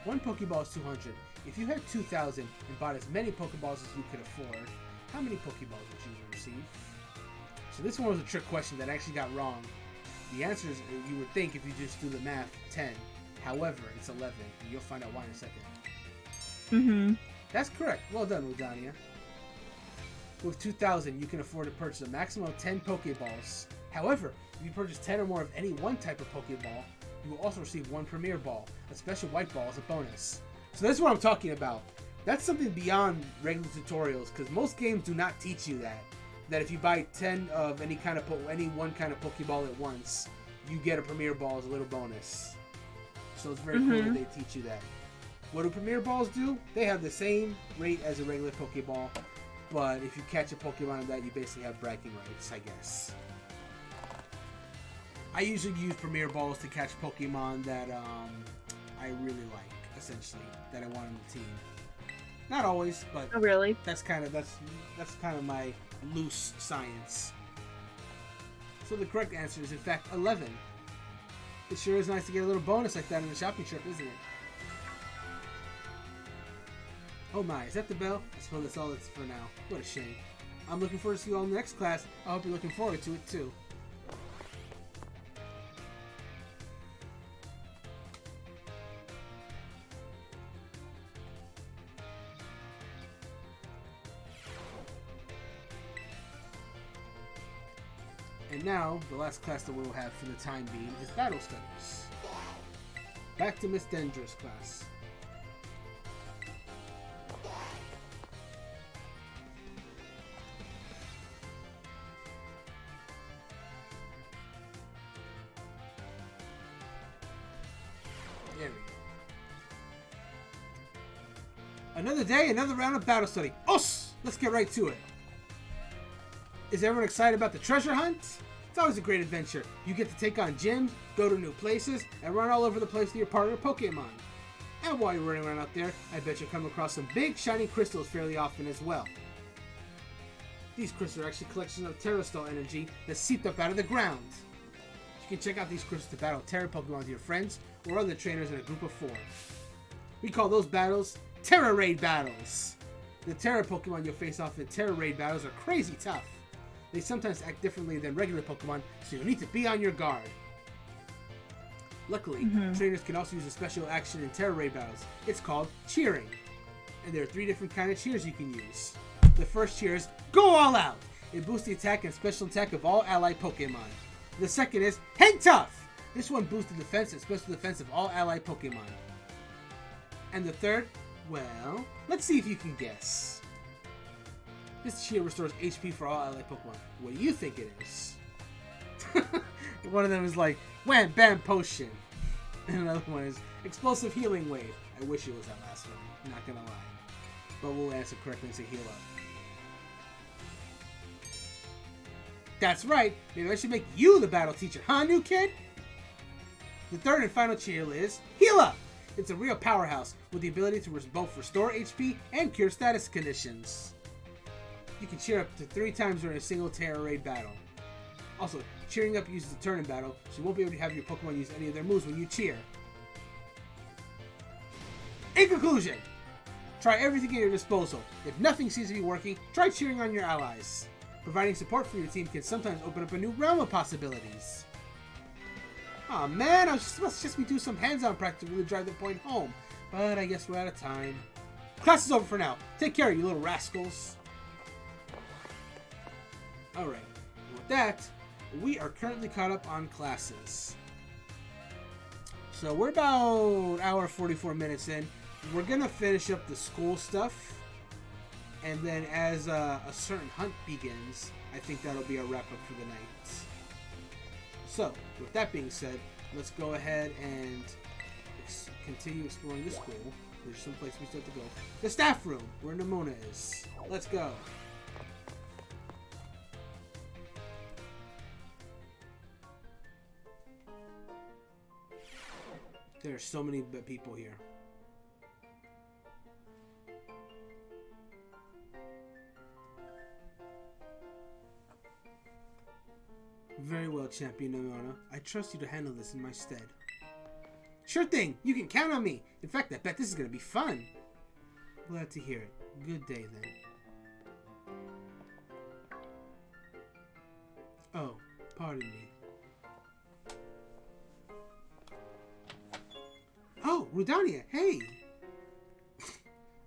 One Pokeball is 200. If you had 2,000 and bought as many Pokeballs as you could afford, how many Pokeballs would you receive? So this one was a trick question that I actually got wrong. The answer is, you would think if you just do the math, 10. However, it's 11, and you'll find out why in a second.
Mm-hmm.
That's correct. Well done, Udania. With 2,000, you can afford to purchase a maximum of 10 Pokeballs. However, if you purchase 10 or more of any one type of Pokeball, you will also receive one Premier Ball, a special white ball as a bonus. So that's what I'm talking about. That's something beyond regular tutorials, because most games do not teach you that. That if you buy 10 of any one kind of Pokeball at once, you get a Premier Ball as a little bonus. So it's very cool that they teach you that. What do Premier Balls do? They have the same rate as a regular Pokeball, but if you catch a Pokemon of that, you basically have bragging rights, I guess. I usually use Premier Balls to catch Pokemon that I really like, essentially, that I want on the team. Not always, but
Oh, really?
that's kind of my loose science. So the correct answer is in fact 11. It sure is nice to get a little bonus like that on the shopping trip, isn't it? Oh my, is that the bell? I suppose that's all it's for now. What a shame. I'm looking forward to see you all in the next class. I hope you're looking forward to it too. And now, the last class that we'll have for the time being is Battle Studies. Back to Miss Dendra's class. There we go. Another day, another round of Battle Study. Us! Let's get right to it. Is everyone excited about the treasure hunt? It's always a great adventure. You get to take on gyms, go to new places, and run all over the place with your partner Pokémon. And while you're running around out there, I bet you'll come across some big shiny crystals fairly often as well. These crystals are actually collections of Terrastal energy that seeped up out of the ground. You can check out these crystals to battle Terra Pokemon with your friends or other trainers in a group of 4. We call those battles Terra Raid battles. The Terra Pokemon you'll face off in Terra Raid battles are crazy tough. They sometimes act differently than regular Pokemon, so you'll need to be on your guard. Luckily, trainers can also use a special action in Terra Raid battles. It's called cheering. And there are 3 different kinds of cheers you can use. The first cheer is Go All Out! It boosts the attack and special attack of all allied Pokemon. The second is Hang Tough! This one boosts the defense and special defense of all allied Pokemon. And the third, well, let's see if you can guess. This cheer restores HP for all allied Pokemon. What do you think it is? One of them is like, Wham Bam Potion. And another one is Explosive Healing Wave. I wish it was that last one, not gonna lie. But we'll answer correctly and say Heal Up. That's right, maybe I should make you the battle teacher, huh, new kid? The third and final cheer is Heal Up! It's a real powerhouse with the ability to both restore HP and cure status conditions. You can cheer up to 3 times during a single Terra Raid battle. Also, cheering up uses a turn in battle, so you won't be able to have your Pokemon use any of their moves when you cheer. In conclusion, try everything at your disposal. If nothing seems to be working, try cheering on your allies. Providing support for your team can sometimes open up a new realm of possibilities. Aw man, I was supposed to just be doing some hands-on practice to really drive the point home. But I guess we're out of time. Class is over for now. Take care, you little rascals. Alright, with that, we are currently caught up on classes. So we're about an hour 44 minutes in. We're going to finish up the school stuff. And then as a certain hunt begins, I think that'll be a wrap-up for the night. So, with that being said, let's go ahead and continue exploring the school. There's some place we still have to go. The staff room, where Nimona is. Let's go. There are so many people here. Very well, Champion Nimona. I trust you to handle this in my stead. Sure thing! You can count on me! In fact, I bet this is gonna be fun! Glad to hear it. Good day, then. Oh, pardon me. Oh, Rudania, hey!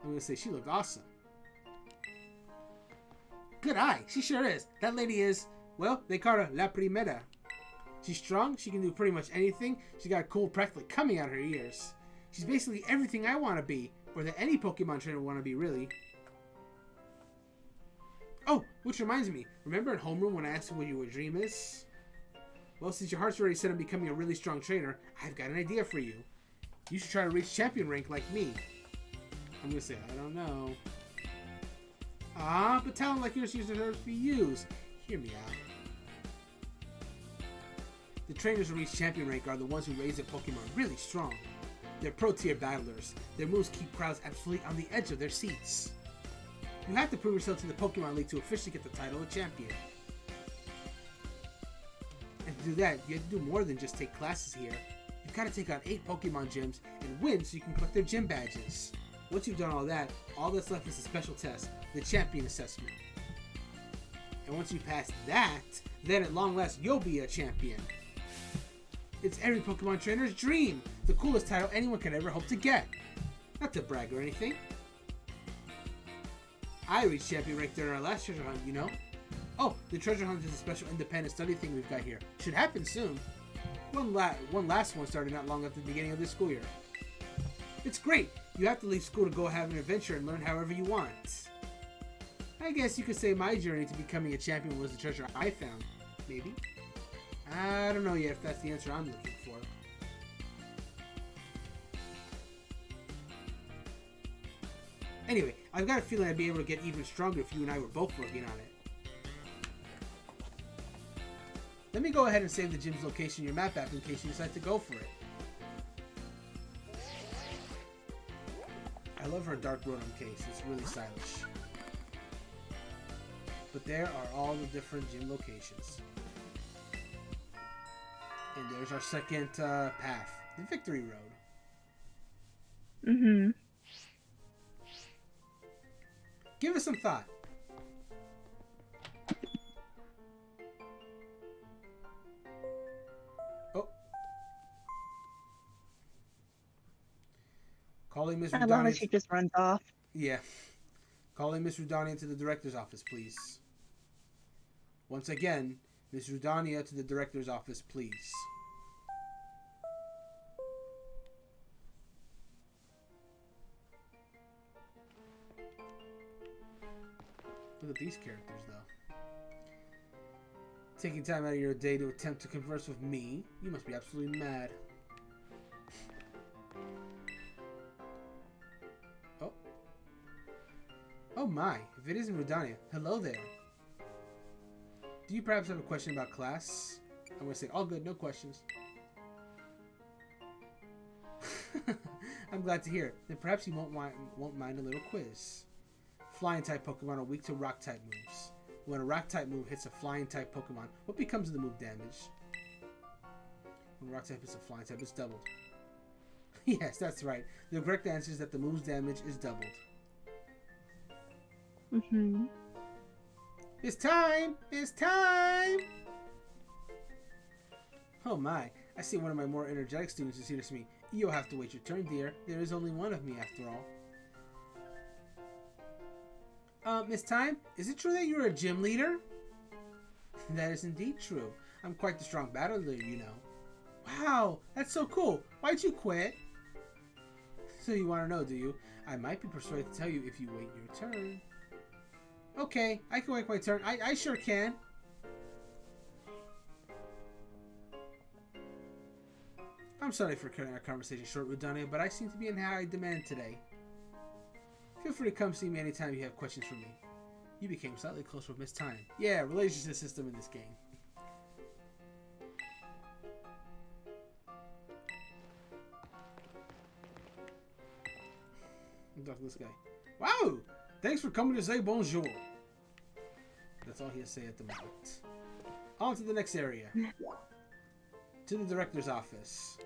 I'm gonna say she looked awesome. Good eye, she sure is. That lady is, well, they call her La Primera. She's strong, she can do pretty much anything. She's got cool practically coming out her ears. She's basically everything I want to be, or that any Pokemon trainer would want to be, really. Oh, which reminds me, remember in homeroom when I asked you what your dream is? Well, since your heart's already set on becoming a really strong trainer, I've got an idea for you. You should try to reach champion rank like me. I'm gonna say, I don't know. Ah, but talent like yours deserves to be used. Hear me out. The trainers who reach champion rank are the ones who raise their Pokemon really strong. They're pro-tier battlers. Their moves keep crowds absolutely on the edge of their seats. You have to prove yourself to the Pokemon League to officially get the title of champion. To do that, you have to do more than just take classes here. You've got to take on 8 Pokemon gyms and win so you can collect their gym badges. Once you've done all that, all that's left is a special test, the Champion Assessment. And once you pass that, then at long last, you'll be a champion. It's every Pokemon trainer's dream, the coolest title anyone could ever hope to get. Not to brag or anything. I reached champion rank during our last treasure hunt, you know? Oh, the treasure hunt is a special independent study thing we've got here. Should happen soon. One last one started not long after the beginning of this school year. It's great. You have to leave school to go have an adventure and learn however you want. I guess you could say my journey to becoming a champion was the treasure I found. Maybe. I don't know yet if that's the answer I'm looking for. Anyway, I've got a feeling I'd be able to get even stronger if you and I were both working on it. Let me go ahead and save the gym's location in your map app in case you decide to go for it. I love her dark Rotom case, it's really stylish. But there are all the different gym locations. And there's our second path, the Victory Road.
Mm-hmm.
Give it some thought. Oh. Calling Miss
I love how
Rudani.
she just runs off.
Yeah. Calling Miss Rudania to the director's office, please. Once again, Miss Rudania to the director's office, please. Look at these characters, though. Taking time out of your day to attempt to converse with me? You must be absolutely mad. Oh. Oh my, if it isn't Rudania. Hello there. Do you perhaps have a question about class? I'm going to say, all good, no questions. I'm glad to hear it. Then perhaps you won't mind a little quiz. Flying type Pokemon are weak to rock type moves. When a rock type move hits a flying type Pokemon, what becomes of the move damage? When a rock type hits a flying type, it's doubled. Yes, that's right. The correct answer is that the move's damage is doubled.
Mm-hmm.
It's time! It's time! Oh my, I see one of my more energetic students is here to me. You'll have to wait your turn, dear. There is only one of me after all. Miss Time, is it true that you're a gym leader? That is indeed true. I'm quite the strong battler, you know. Wow, that's so cool. Why'd you quit? So you want to know, do you? I might be persuaded to tell you if you wait your turn. Okay, I can wait my turn. I sure can. I'm sorry for cutting our conversation short, Rudania, but I seem to be in high demand today. Feel free to come see me anytime you have questions for me. You became slightly closer with Miss Time. Yeah, relationship system in this game. I'll talk to this guy. Wow! Thanks for coming to say bonjour. That's all he has to say at the moment. On to the next area. To the director's office.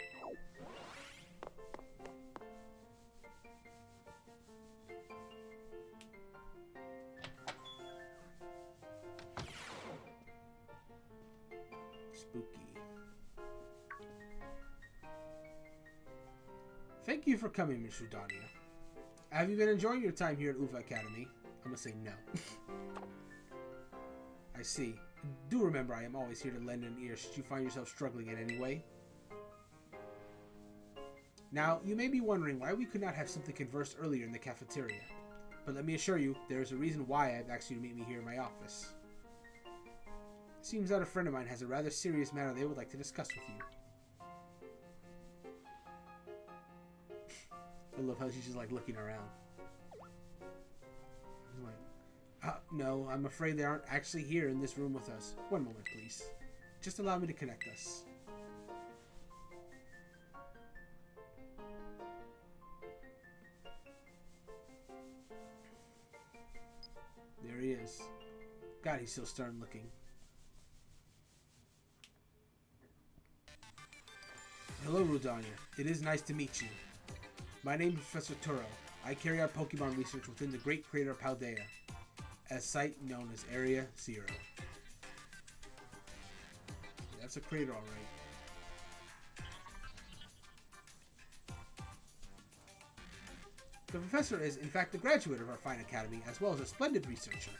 Spooky. Thank you for coming, Miss Rudania. Have you been enjoying your time here at Uva Academy? I'm gonna say no. I see. Do remember I am always here to lend an ear should you find yourself struggling in any way. Now, you may be wondering why we could not have something conversed earlier in the cafeteria. But let me assure you, there is a reason why I've asked you to meet me here in my office. It seems that a friend of mine has a rather serious matter they would like to discuss with you. I love how she's just like looking around. I'm like, no, I'm afraid they aren't actually here in this room with us. One moment, please. Just allow me to connect us. There he is. God, he's so stern looking. Hello, Rudania. It is nice to meet you. My name is Professor Turo. I carry out Pokemon research within the Great Crater of Paldea, a site known as Area 0. That's a crater, alright. The professor is, in fact, a graduate of our fine academy, as well as a splendid researcher.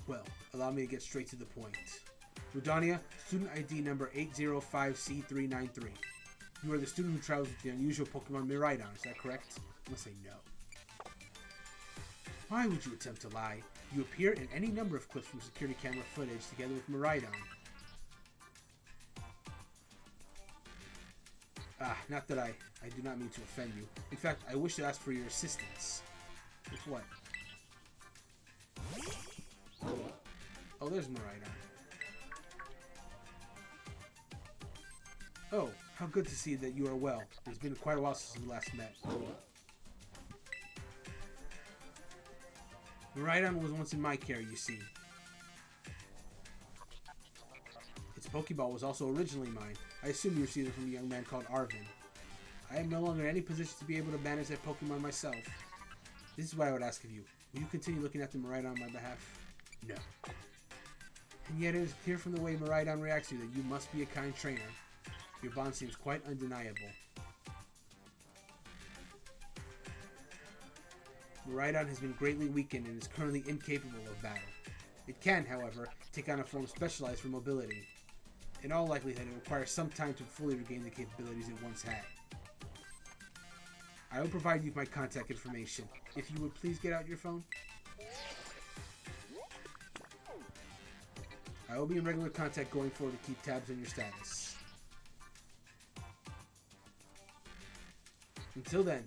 Well, allow me to get straight to the point. Rudania, student ID number 805C393. You are the student who travels with the unusual Pokemon Miraidon, is that correct? I must say no. Why would you attempt to lie? You appear in any number of clips from security camera footage together with Miraidon. Not that I do not mean to offend you. In fact, I wish to ask for your assistance. With what? Oh, there's Miraidon. Oh, how good to see that you are well. It's been quite a while since we last met. Miraidon was once in my care, you see. Its Pokeball was also originally mine. I assume you received it from a young man called Arvin. I am no longer in any position to be able to manage that Pokemon myself. This is what I would ask of you. Will you continue looking after Miraidon on my behalf? No. And yet it is clear from the way Miraidon reacts to you that you must be a kind trainer. Your bond seems quite undeniable. Miraidon has been greatly weakened and is currently incapable of battle. It can, however, take on a form specialized for mobility. In all likelihood, it requires some time to fully regain the capabilities it once had. I will provide you with my contact information. If you would please get out your phone. I will be in regular contact going forward to keep tabs on your status. Until then.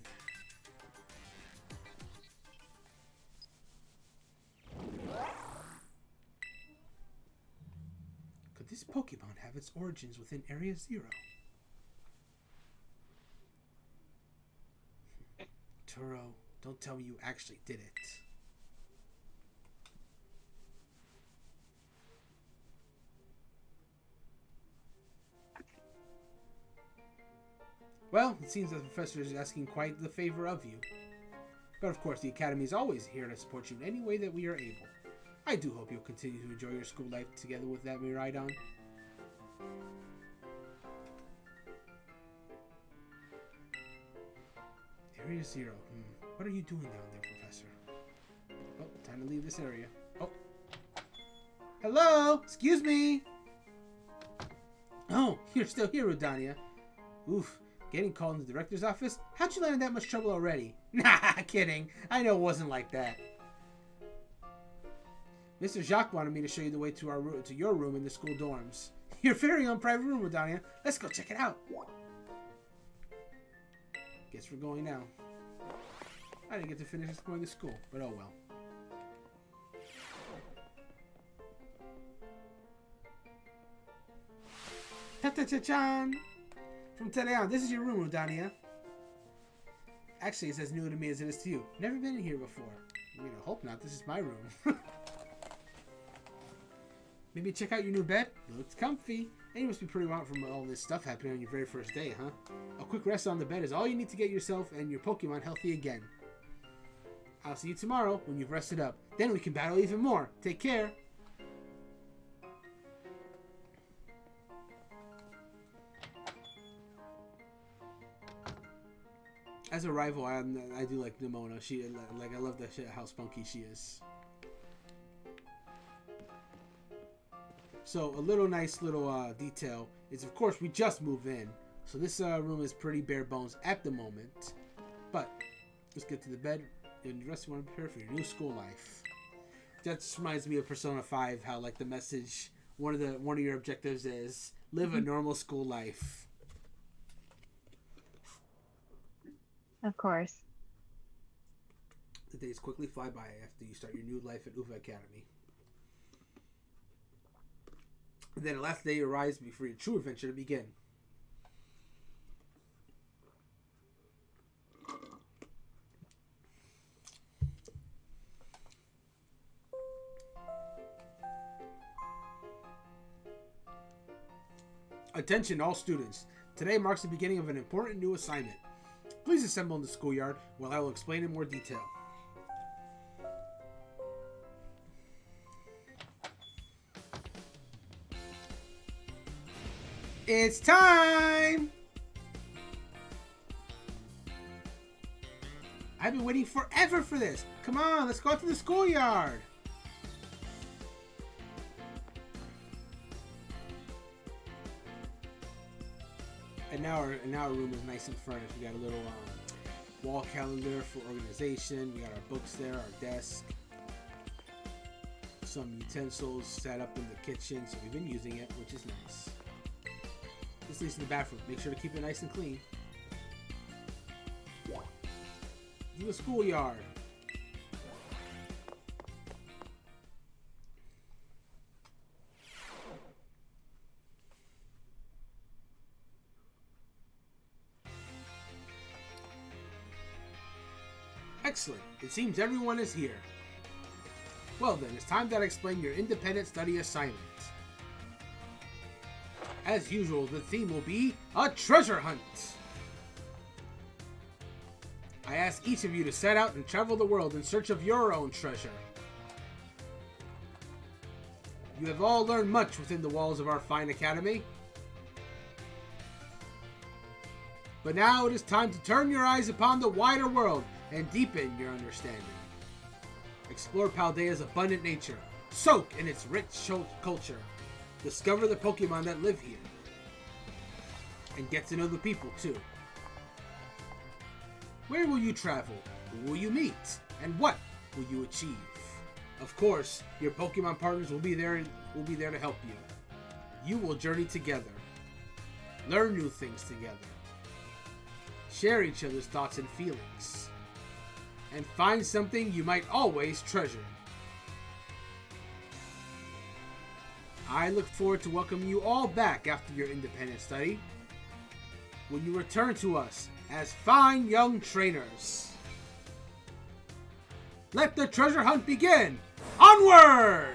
Could this Pokemon have its origins within Area 0? Turo, don't tell me you actually did it. Well, it seems that the professor is asking quite the favor of you. But of course, the Academy is always here to support you in any way that we are able. I do hope you'll continue to enjoy your school life together with that Miraidon. Area 0. What are you doing down there, Professor? Oh, time to leave this area. Oh. Hello? Excuse me? Oh, you're still here, Rudania. Oof. Getting called in the director's office? How'd you land in that much trouble already? Nah, kidding. I know it wasn't like that. Mr. Jacques wanted me to show you the way to your room in the school dorms. Your very own private room, Rudania. Let's go check it out. Guess we're going now. I didn't get to finish exploring the school, but oh well. Ta-ta-cha-chan! From today on, this is your room, Rudania. Actually, it's as new to me as it is to you. Never been in here before. I mean, I hope not. This is my room. Maybe check out your new bed. Looks comfy. And you must be pretty wild from all this stuff happening on your very first day, huh? A quick rest on the bed is all you need to get yourself and your Pokemon healthy again. I'll see you tomorrow when you've rested up. Then we can battle even more. Take care. As a rival, I do like Nimona. I love that shit, how spunky she is. So a nice little detail is, of course, we just moved in, so this room is pretty bare bones at the moment. But let's get to the bed, and the rest you want to prepare for your new school life. That just reminds me of Persona 5, how like the message, one of your objectives is live a normal school life.
Of course.
The days quickly fly by after you start your new life at Uva Academy. And then the last day arrives before your true adventure to begin. Attention all students. Today marks the beginning of an important new assignment. Please assemble in the schoolyard while I will explain in more detail. It's time! I've been waiting forever for this. Come on, let's go out to the schoolyard. And now our room is nice and furnished. We got a little wall calendar for organization. We got our books there, our desk, some utensils set up in the kitchen. So we've been using it, which is nice. This leads to the bathroom. Make sure to keep it nice and clean. To the schoolyard. Excellent. It seems everyone is here. Well then, it's time that I explain your independent study assignment. As usual, the theme will be a treasure hunt. I ask each of you to set out and travel the world in search of your own treasure. You have all learned much within the walls of our fine academy. But now it is time to turn your eyes upon the wider world and deepen your understanding. Explore Paldea's abundant nature, soak in its rich culture, discover the Pokémon that live here, and get to know the people too. Where will you travel? Who will you meet? And what will you achieve? Of course, your Pokémon partners will be there to help you. You will journey together, learn new things together, share each other's thoughts and feelings, and find something you might always treasure. I look forward to welcoming you all back after your independent study, when you return to us as fine young trainers. Let the treasure hunt begin! Onward!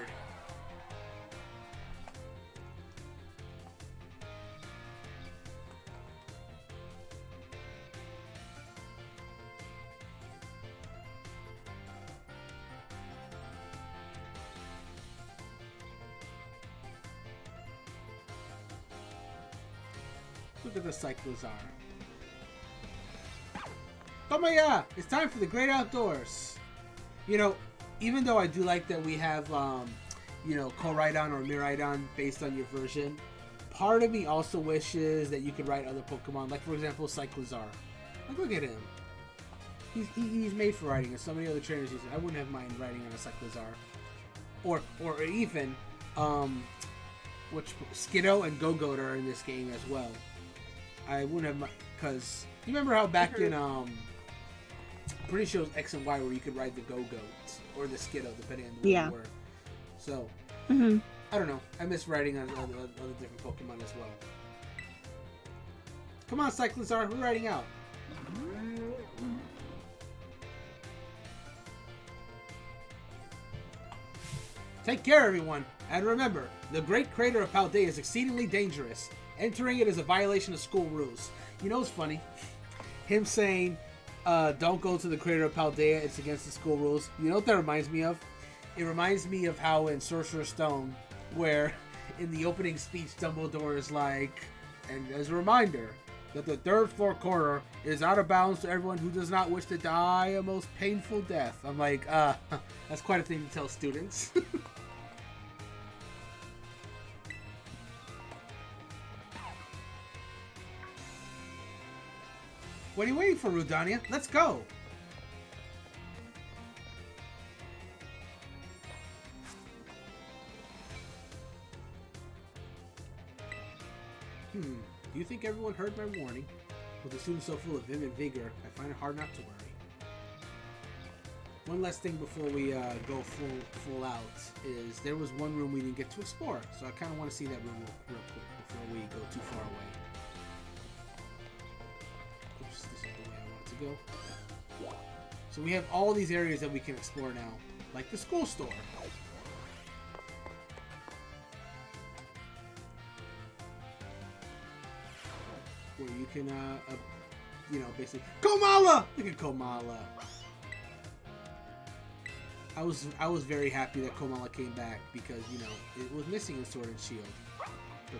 Look at the Cyclozar. Tomaya! It's time for the great outdoors! You know, even though I do like that we have, Koraidon or Miraidon based on your version, part of me also wishes that you could ride other Pokemon, like for example Cyclozar. Like, look at him. He's made for riding, and so many other trainers use it. I wouldn't have mind riding on a Cyclozar. Or even, Skiddo and Go-Goat are in this game as well. I wouldn't have, because you remember how back in pretty sure it was X and Y where you could ride the Go-Goat or the Skiddo depending on where you were. So I don't know. I miss riding on other different Pokemon as well. Come on, Cyclozar, we're riding out. Take care, everyone, and remember, the Great Crater of Paldea is exceedingly dangerous. Entering it is a violation of school rules. You know what's funny? Him saying, don't go to the Crater of Paldea, it's against the school rules. You know what that reminds me of? It reminds me of how in Sorcerer's Stone, where in the opening speech, Dumbledore is like, and as a reminder, that the third floor corner is out of bounds to everyone who does not wish to die a most painful death. I'm like, that's quite a thing to tell students. What are you waiting for, Rudania? Let's go! Do you think everyone heard my warning? With the students so full of vim and vigor, I find it hard not to worry. One last thing before we go full out is there was one room we didn't get to explore, so I kind of want to see that room real quick before we go too far away. Oops, this is the way I want it to go. So we have all these areas that we can explore now, like the school store. where you can, you know, basically Komala. Look at Komala. I was very happy that Komala came back because, you know, it was missing in Sword and Shield,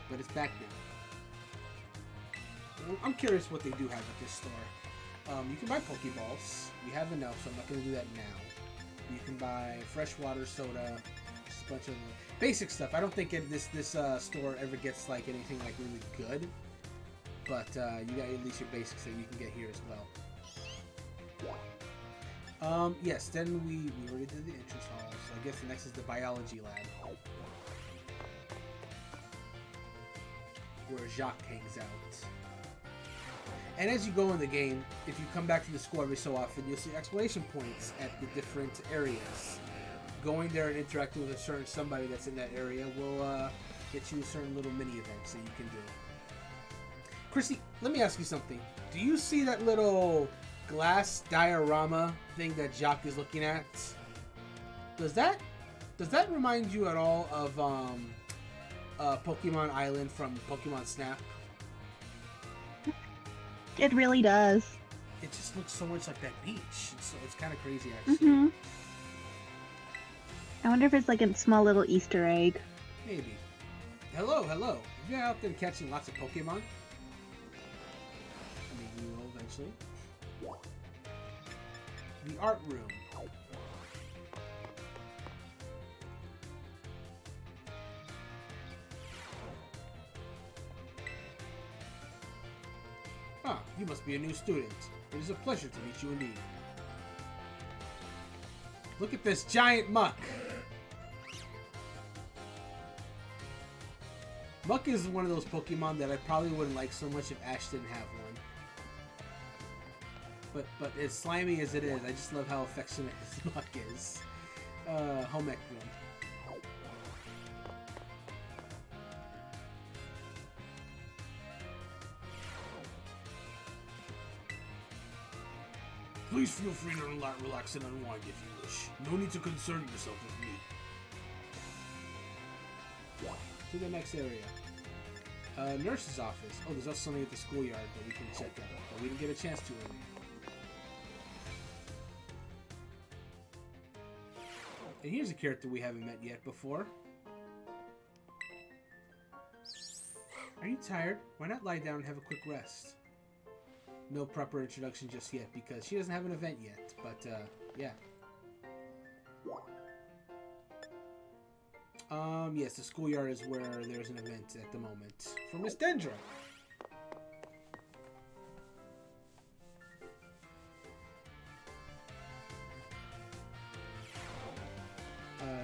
but it's back now. I'm curious what they do have at this store. You can buy Pokeballs. We have enough, so I'm not going to do that now. You can buy fresh water, soda, just a bunch of basic stuff. I don't think this store ever gets like anything like really good, but you got at least your basics that you can get here as well. Yes, then we already did the entrance hall, so I guess the next is the biology lab, where Jacques hangs out. And as you go in the game, if you come back to the school every so often, you'll see exclamation points at the different areas. Going there and interacting with a certain somebody that's in that area will get you certain little mini events that you can do. Chrissy, let me ask you something. Do you see that little glass diorama thing that Jacques is looking at? Does that remind you at all of Pokemon Island from Pokemon Snap?
It really does.
It just looks so much like that beach. It's kind of crazy, actually.
I wonder if it's like a small little Easter egg.
Maybe. Hello. Have you been out there catching lots of Pokemon? I mean, you will eventually. The art room. Ah, you must be a new student. It is a pleasure to meet you indeed. Look at this giant Muck. Muck is one of those Pokemon that I probably wouldn't like so much if Ash didn't have one. But as slimy as it is, I just love how affectionate his Muck is. Home ec room.
Please feel free to relax and unwind if you wish. No need to concern yourself with me.
To the next area. Nurse's office. Oh, there's also something at the schoolyard that we can check out, but we didn't get a chance to earlier. And here's a character we haven't met yet before. Are you tired? Why not lie down and have a quick rest? No proper introduction just yet because she doesn't have an event yet, but yeah. Yes, the schoolyard is where there's an event at the moment for Miss Dendra.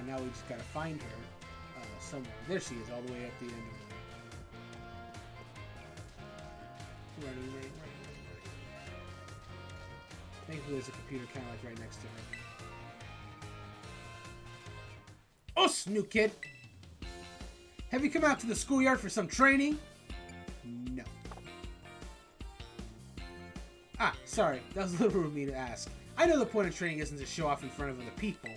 Now we just gotta find her somewhere. There she is, all the way at the end of the running. Thankfully, there's a computer kind of like right next to her. Us, new kid! Have you come out to the schoolyard for some training? No. Ah, sorry. That was a little rude of me to ask. I know the point of training isn't to show off in front of other people.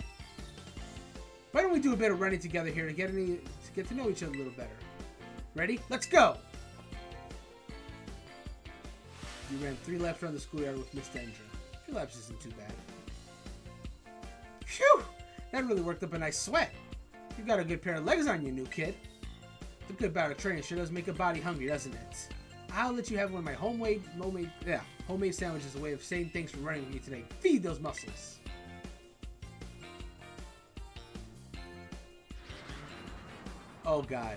Why don't we do a bit of running together here to get to know each other a little better? Ready? Let's go! You ran 3 laps around the schoolyard with Miss Dendra. 3 laps isn't too bad. Phew! That really worked up a nice sweat. You've got a good pair of legs on you, new kid. The good bout of training sure does make a body hungry, doesn't it? I'll let you have one of my homemade sandwiches, a way of saying thanks for running with me today. Feed those muscles. Oh god.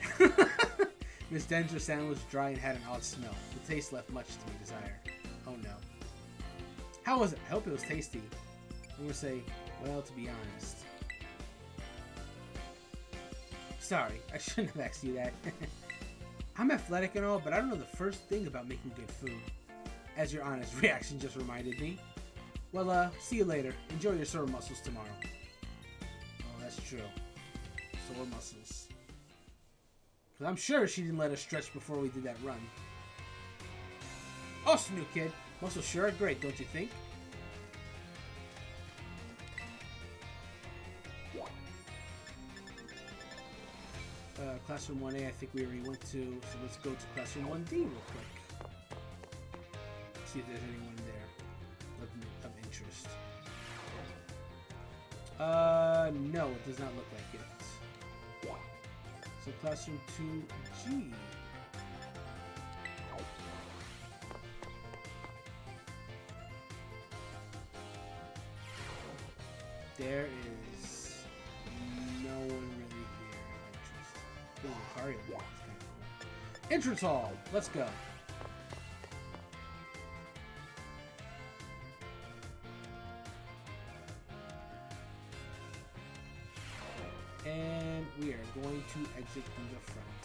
Miss Dendra's sandwich was dry and had an odd smell. The taste left much to be desired. Oh no. How was it? I hope it was tasty. I'm gonna say, well, to be honest. Sorry, I shouldn't have asked you that. I'm athletic and all, but I don't know the first thing about making good food. As your honest reaction just reminded me. Well, see you later. Enjoy your sore muscles tomorrow. Oh, that's true. Sore muscles. Because I'm sure she didn't let us stretch before we did that run. Awesome, new kid. Muscles sure are great, don't you think? Classroom 1A, I think we already went to, so let's go to Classroom 1D real quick. See if there's anyone there of interest. No, it does not look like it. So classroom 2G. There is no one really here of interest. There's a Lucario. That's kind of cool. Entrance hall. Let's go. And we are going to exit through the front.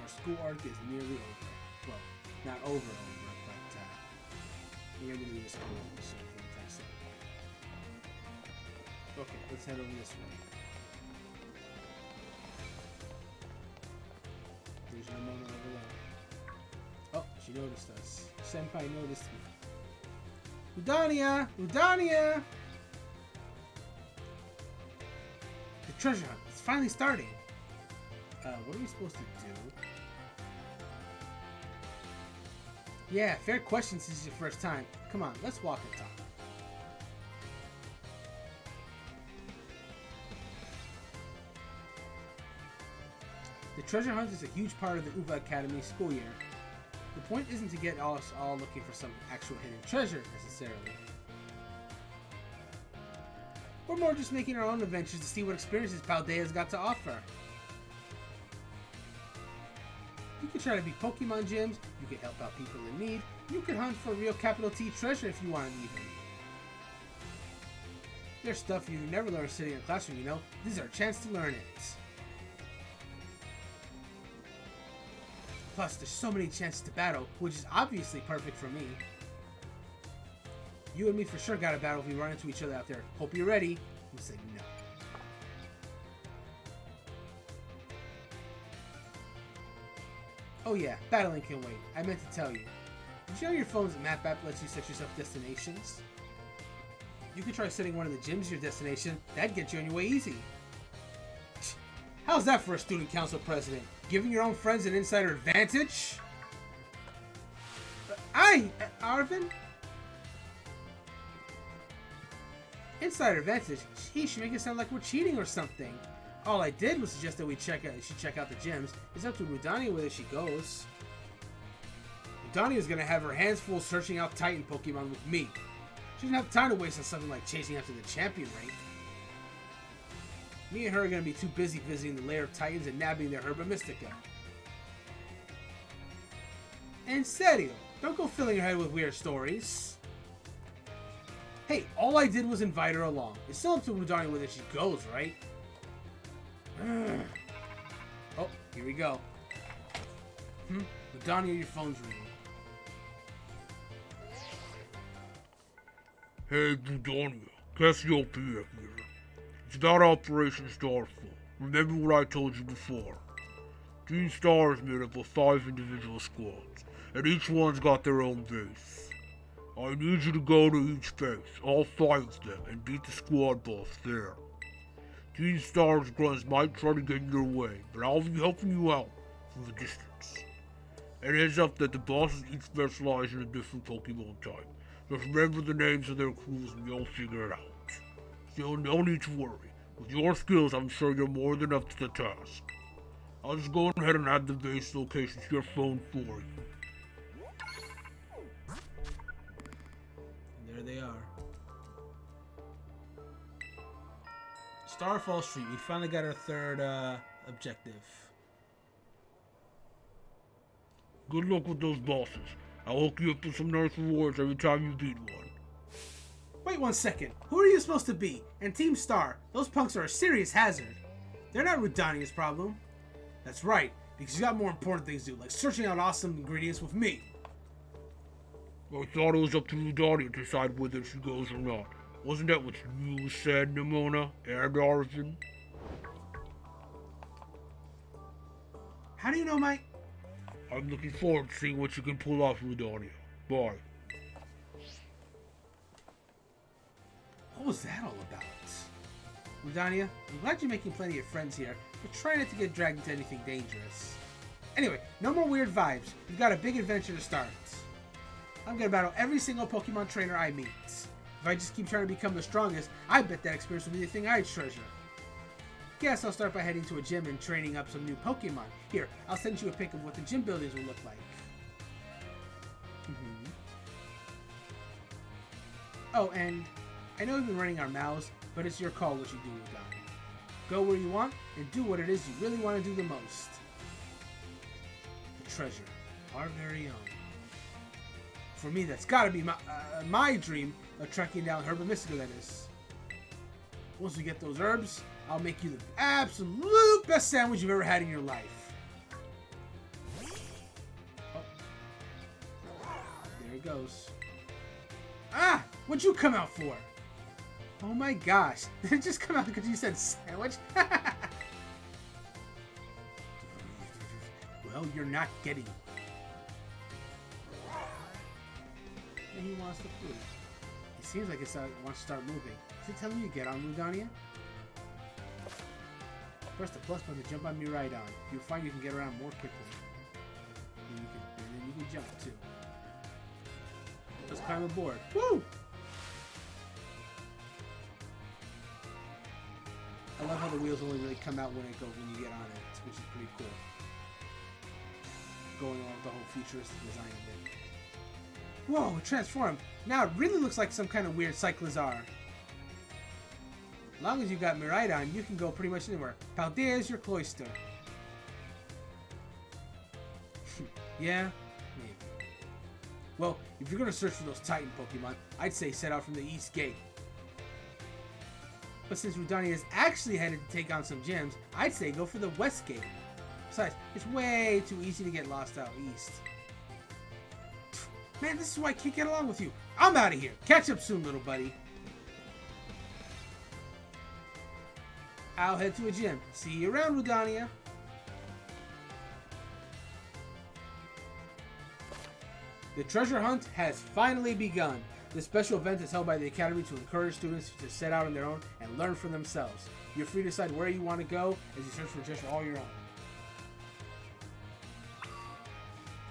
Our school arc is nearly over. Well, not over, but we're going to leave this school so for the time soon. Okay, let's head over this way. There's no Mona over there. Oh, she noticed us. Senpai noticed me. Udania! Udania! The treasure hunt. It's finally starting. What are we supposed to do? Yeah, fair question since it's your first time. Come on, let's walk and talk. The treasure hunt is a huge part of the UVA Academy school year. The point isn't to get us all looking for some actual hidden treasure, necessarily. We're more just making our own adventures to see what experiences Paldea's got to offer. You could try to beat Pokemon gyms, you could help out people in need, you could hunt for real capital T treasure if you want to even. There's stuff you never learn sitting in a classroom, you know. This is our chance to learn it. Plus, there's so many chances to battle, which is obviously perfect for me. You and me for sure got a battle if we run into each other out there. Hope you're ready. We said no. Oh yeah, battling can wait. I meant to tell you. Did you know your phone's map app lets you set yourself destinations? You could try setting one of the gyms your destination. That'd get you on your way easy. How's that for a student council president? Giving your own friends an insider advantage? Arvin? Insider advantage? Sheesh, you make it sound like we're cheating or something. All I did was suggest that we check out the gyms. It's up to Rudania whether she goes. Rudania's gonna have her hands full searching out Titan Pokemon with me. She doesn't have time to waste on something like chasing after the champion rank. Me and her are gonna be too busy visiting the lair of Titans and nabbing their Herba Mystica. En serio, don't go filling your head with weird stories. Hey, all I did was invite her along. It's still up to Rudania whether she goes, right? Oh, here we go. Rudania, your phone's ringing.
Hey, Rudania. Cassiopeia here. It's about Operation Starfall. Remember what I told you before. Team Star is made up of 5 individual squads, and each one's got their own base. I need you to go to each base, all 5 of them, and beat the squad boss there. Team Star's grunts might try to get in your way, but I'll be helping you out from a distance. And heads up that the bosses each specialize in a different Pokemon type. Just remember the names of their crews and you'll figure it out. Still, no need to worry. With your skills, I'm sure you're more than up to the task. I'll just go ahead and add the base location to your phone for you.
And there they are. Starfall Street. We finally got our third objective.
Good luck with those bosses. I'll hook you up with some nice rewards every time you beat one.
Wait 1 second. Who are you supposed to be? And Team Star, those punks are a serious hazard. They're not Rudania's problem. That's right, because you got more important things to do, like searching out awesome ingredients with me.
I thought it was up to Rudania to decide whether she goes or not. Wasn't that what you said, Nimona and Arvin?
How do you know my...
I'm looking forward to seeing what you can pull off, Rudania. Bye.
What was that all about? Rudania, I'm glad you're making plenty of friends here, but try not to get dragged into anything dangerous. Anyway, no more weird vibes. We've got a big adventure to start. I'm gonna battle every single Pokemon trainer I meet. If I just keep trying to become the strongest, I bet that experience will be the thing I treasure. Guess I'll start by heading to a gym and training up some new Pokemon. Here, I'll send you a pic of what the gym buildings will look like. Oh, and I know we've been running our mouths, but it's your call what you do with them. Go where you want and do what it is you really want to do the most. The treasure, our very own. For me, that's gotta be my dream of tracking down Herba Mystica, that is. Once we get those herbs, I'll make you the absolute best sandwich you've ever had in your life. Oh. There it goes. Ah! What'd you come out for? Oh my gosh. Did it just come out because you said sandwich? Well, you're not getting it. And he wants the food. It seems like it wants to start moving. Is it telling you to get on, Ludania? Press the plus button to jump on Miraidon. You'll find you can get around more quickly. And then you can jump too. Let's climb aboard. Woo! I love how the wheels only really come out when you get on it, which is pretty cool. Going along with the whole futuristic design of it. Whoa, it transformed. Now it really looks like some kind of weird Cyclizar. As long as you got Miraidon, you can go pretty much anywhere. Paldea's your cloister. Yeah, maybe. Well, if you're going to search for those Titan Pokemon, I'd say set out from the East Gate. But since Rudania is actually headed to take on some gyms, I'd say go for the West Gate. Besides, it's way too easy to get lost out east. Man, this is why I can't get along with you. I'm out of here. Catch up soon, little buddy. I'll head to a gym. See you around, Rudania. The treasure hunt has finally begun. This special event is held by the Academy to encourage students to set out on their own and learn for themselves. You're free to decide where you want to go as you search for treasure all your own.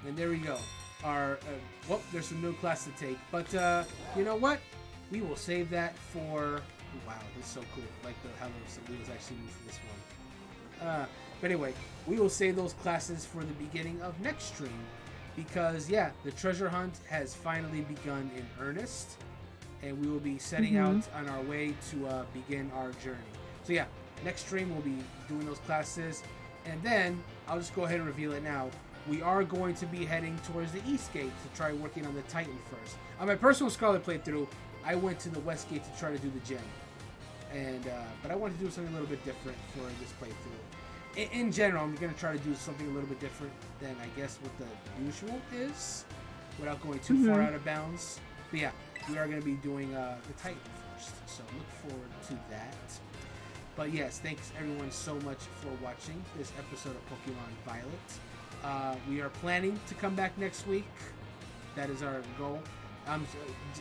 And there we go. Well, there's some new class to take, but you know what? We will save that for. Wow, this is so cool. Like how the wheels actually move for this one. But anyway, we will save those classes for the beginning of next stream, because yeah, the treasure hunt has finally begun in earnest, and we will be setting out on our way to begin our journey. So yeah, next stream we'll be doing those classes, and then I'll just go ahead and reveal it now. We are going to be heading towards the East Gate to try working on the Titan first. On my personal Scarlet playthrough, I went to the West Gate to try to do the gym. And but I wanted to do something a little bit different for this playthrough. In general, I'm going to try to do something a little bit different than I guess what the usual is, without going too far out of bounds. But yeah, we are going to be doing the Titan first, so look forward to that. But yes, thanks everyone so much for watching this episode of Pokemon Violet. We are planning to come back next week. That is our goal.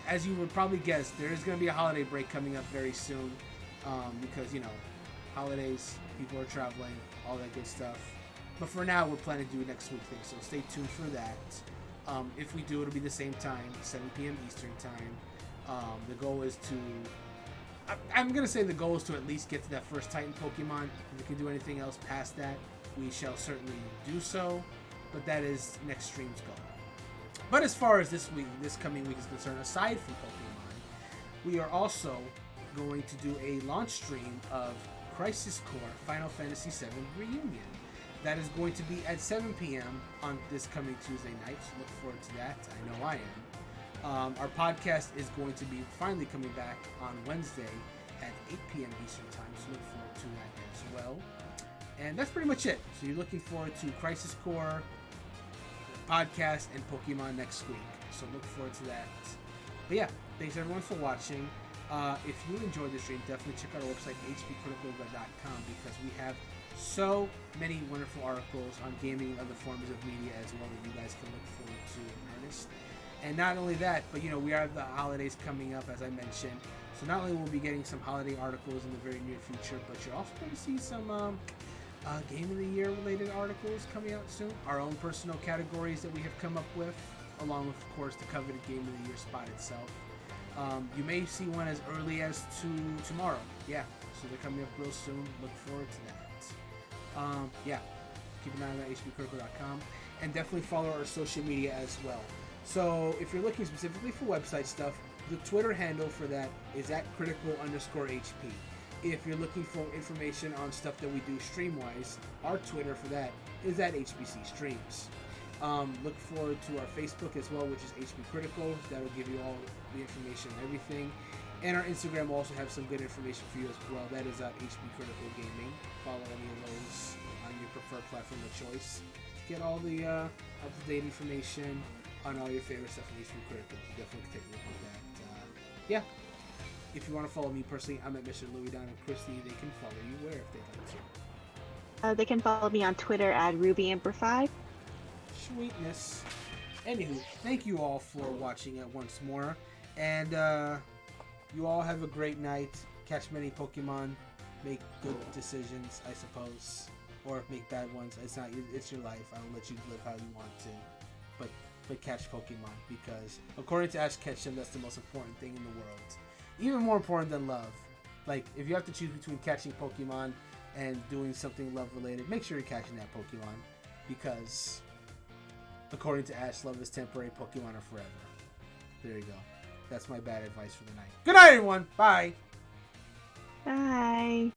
As you would probably guess, there is going to be a holiday break coming up very soon, because, you know, holidays, people are traveling, all that good stuff. But for now, we're planning to do a next week thing, so stay tuned for that. If we do, it'll be the same time, 7 p.m. Eastern time. The goal is to... I'm going to say the goal is to at least get to that first Titan Pokemon. If we can do anything else past that, we shall certainly do so. But that is next stream's goal. But as far as this coming week is concerned, aside from Pokemon, we are also going to do a launch stream of Crisis Core Final Fantasy VII Reunion. That is going to be at 7 p.m. on this coming Tuesday night, so look forward to that. I know I am. Our podcast is going to be finally coming back on Wednesday at 8 p.m. Eastern Time, so look forward to that as well. And that's pretty much it. So you're looking forward to Crisis Core, podcast, and Pokemon next week. So look forward to that. But yeah, thanks everyone for watching. If you enjoyed this stream, definitely check out our website, hpcriticalguide.com, because we have so many wonderful articles on gaming and other forms of media as well that you guys can look forward to in earnest. And not only that, but you know, we have the holidays coming up, as I mentioned. So not only will we be getting some holiday articles in the very near future, but you're also going to see some Game of the Year related articles coming out soon. Our own personal categories that we have come up with, along with, of course, the coveted Game of the Year spot itself. You may see one as early as tomorrow. Yeah, so they're coming up real soon. Look forward to that. Yeah, keep an eye on hbcritical.com, and definitely follow our social media as well. So if you're looking specifically for website stuff, the Twitter handle for that is at critical_HP. If you're looking for information on stuff that we do stream-wise, our Twitter for that is at HBC Streams. Look forward to our Facebook as well, which is HB Critical. That'll give you all the information and everything. And our Instagram will also have some good information for you as well. That is HB Critical Gaming. Follow any of those on your preferred platform of choice to get all the up-to-date information on all your favorite stuff from HB Critical. Definitely take a look at that. Yeah. If you want to follow me personally, I'm at Mr. Louis Down, and Christy, they can follow you where if they'd like to.
They can follow me on Twitter at RubyAmper5.
Sweetness. Anywho, thank you all for watching it once more, and you all have a great night. Catch many Pokemon, make good decisions, I suppose, or make bad ones. It's your life. I'll let you live how you want to, but catch Pokemon, because according to Ash Ketchum, that's the most important thing in the world. Even more important than love. Like, if you have to choose between catching Pokemon and doing something love related, make sure you're catching that Pokemon, because according to Ash, love is temporary, Pokemon are forever. There you go. That's my bad advice for the night. Good night, everyone. Bye.
Bye.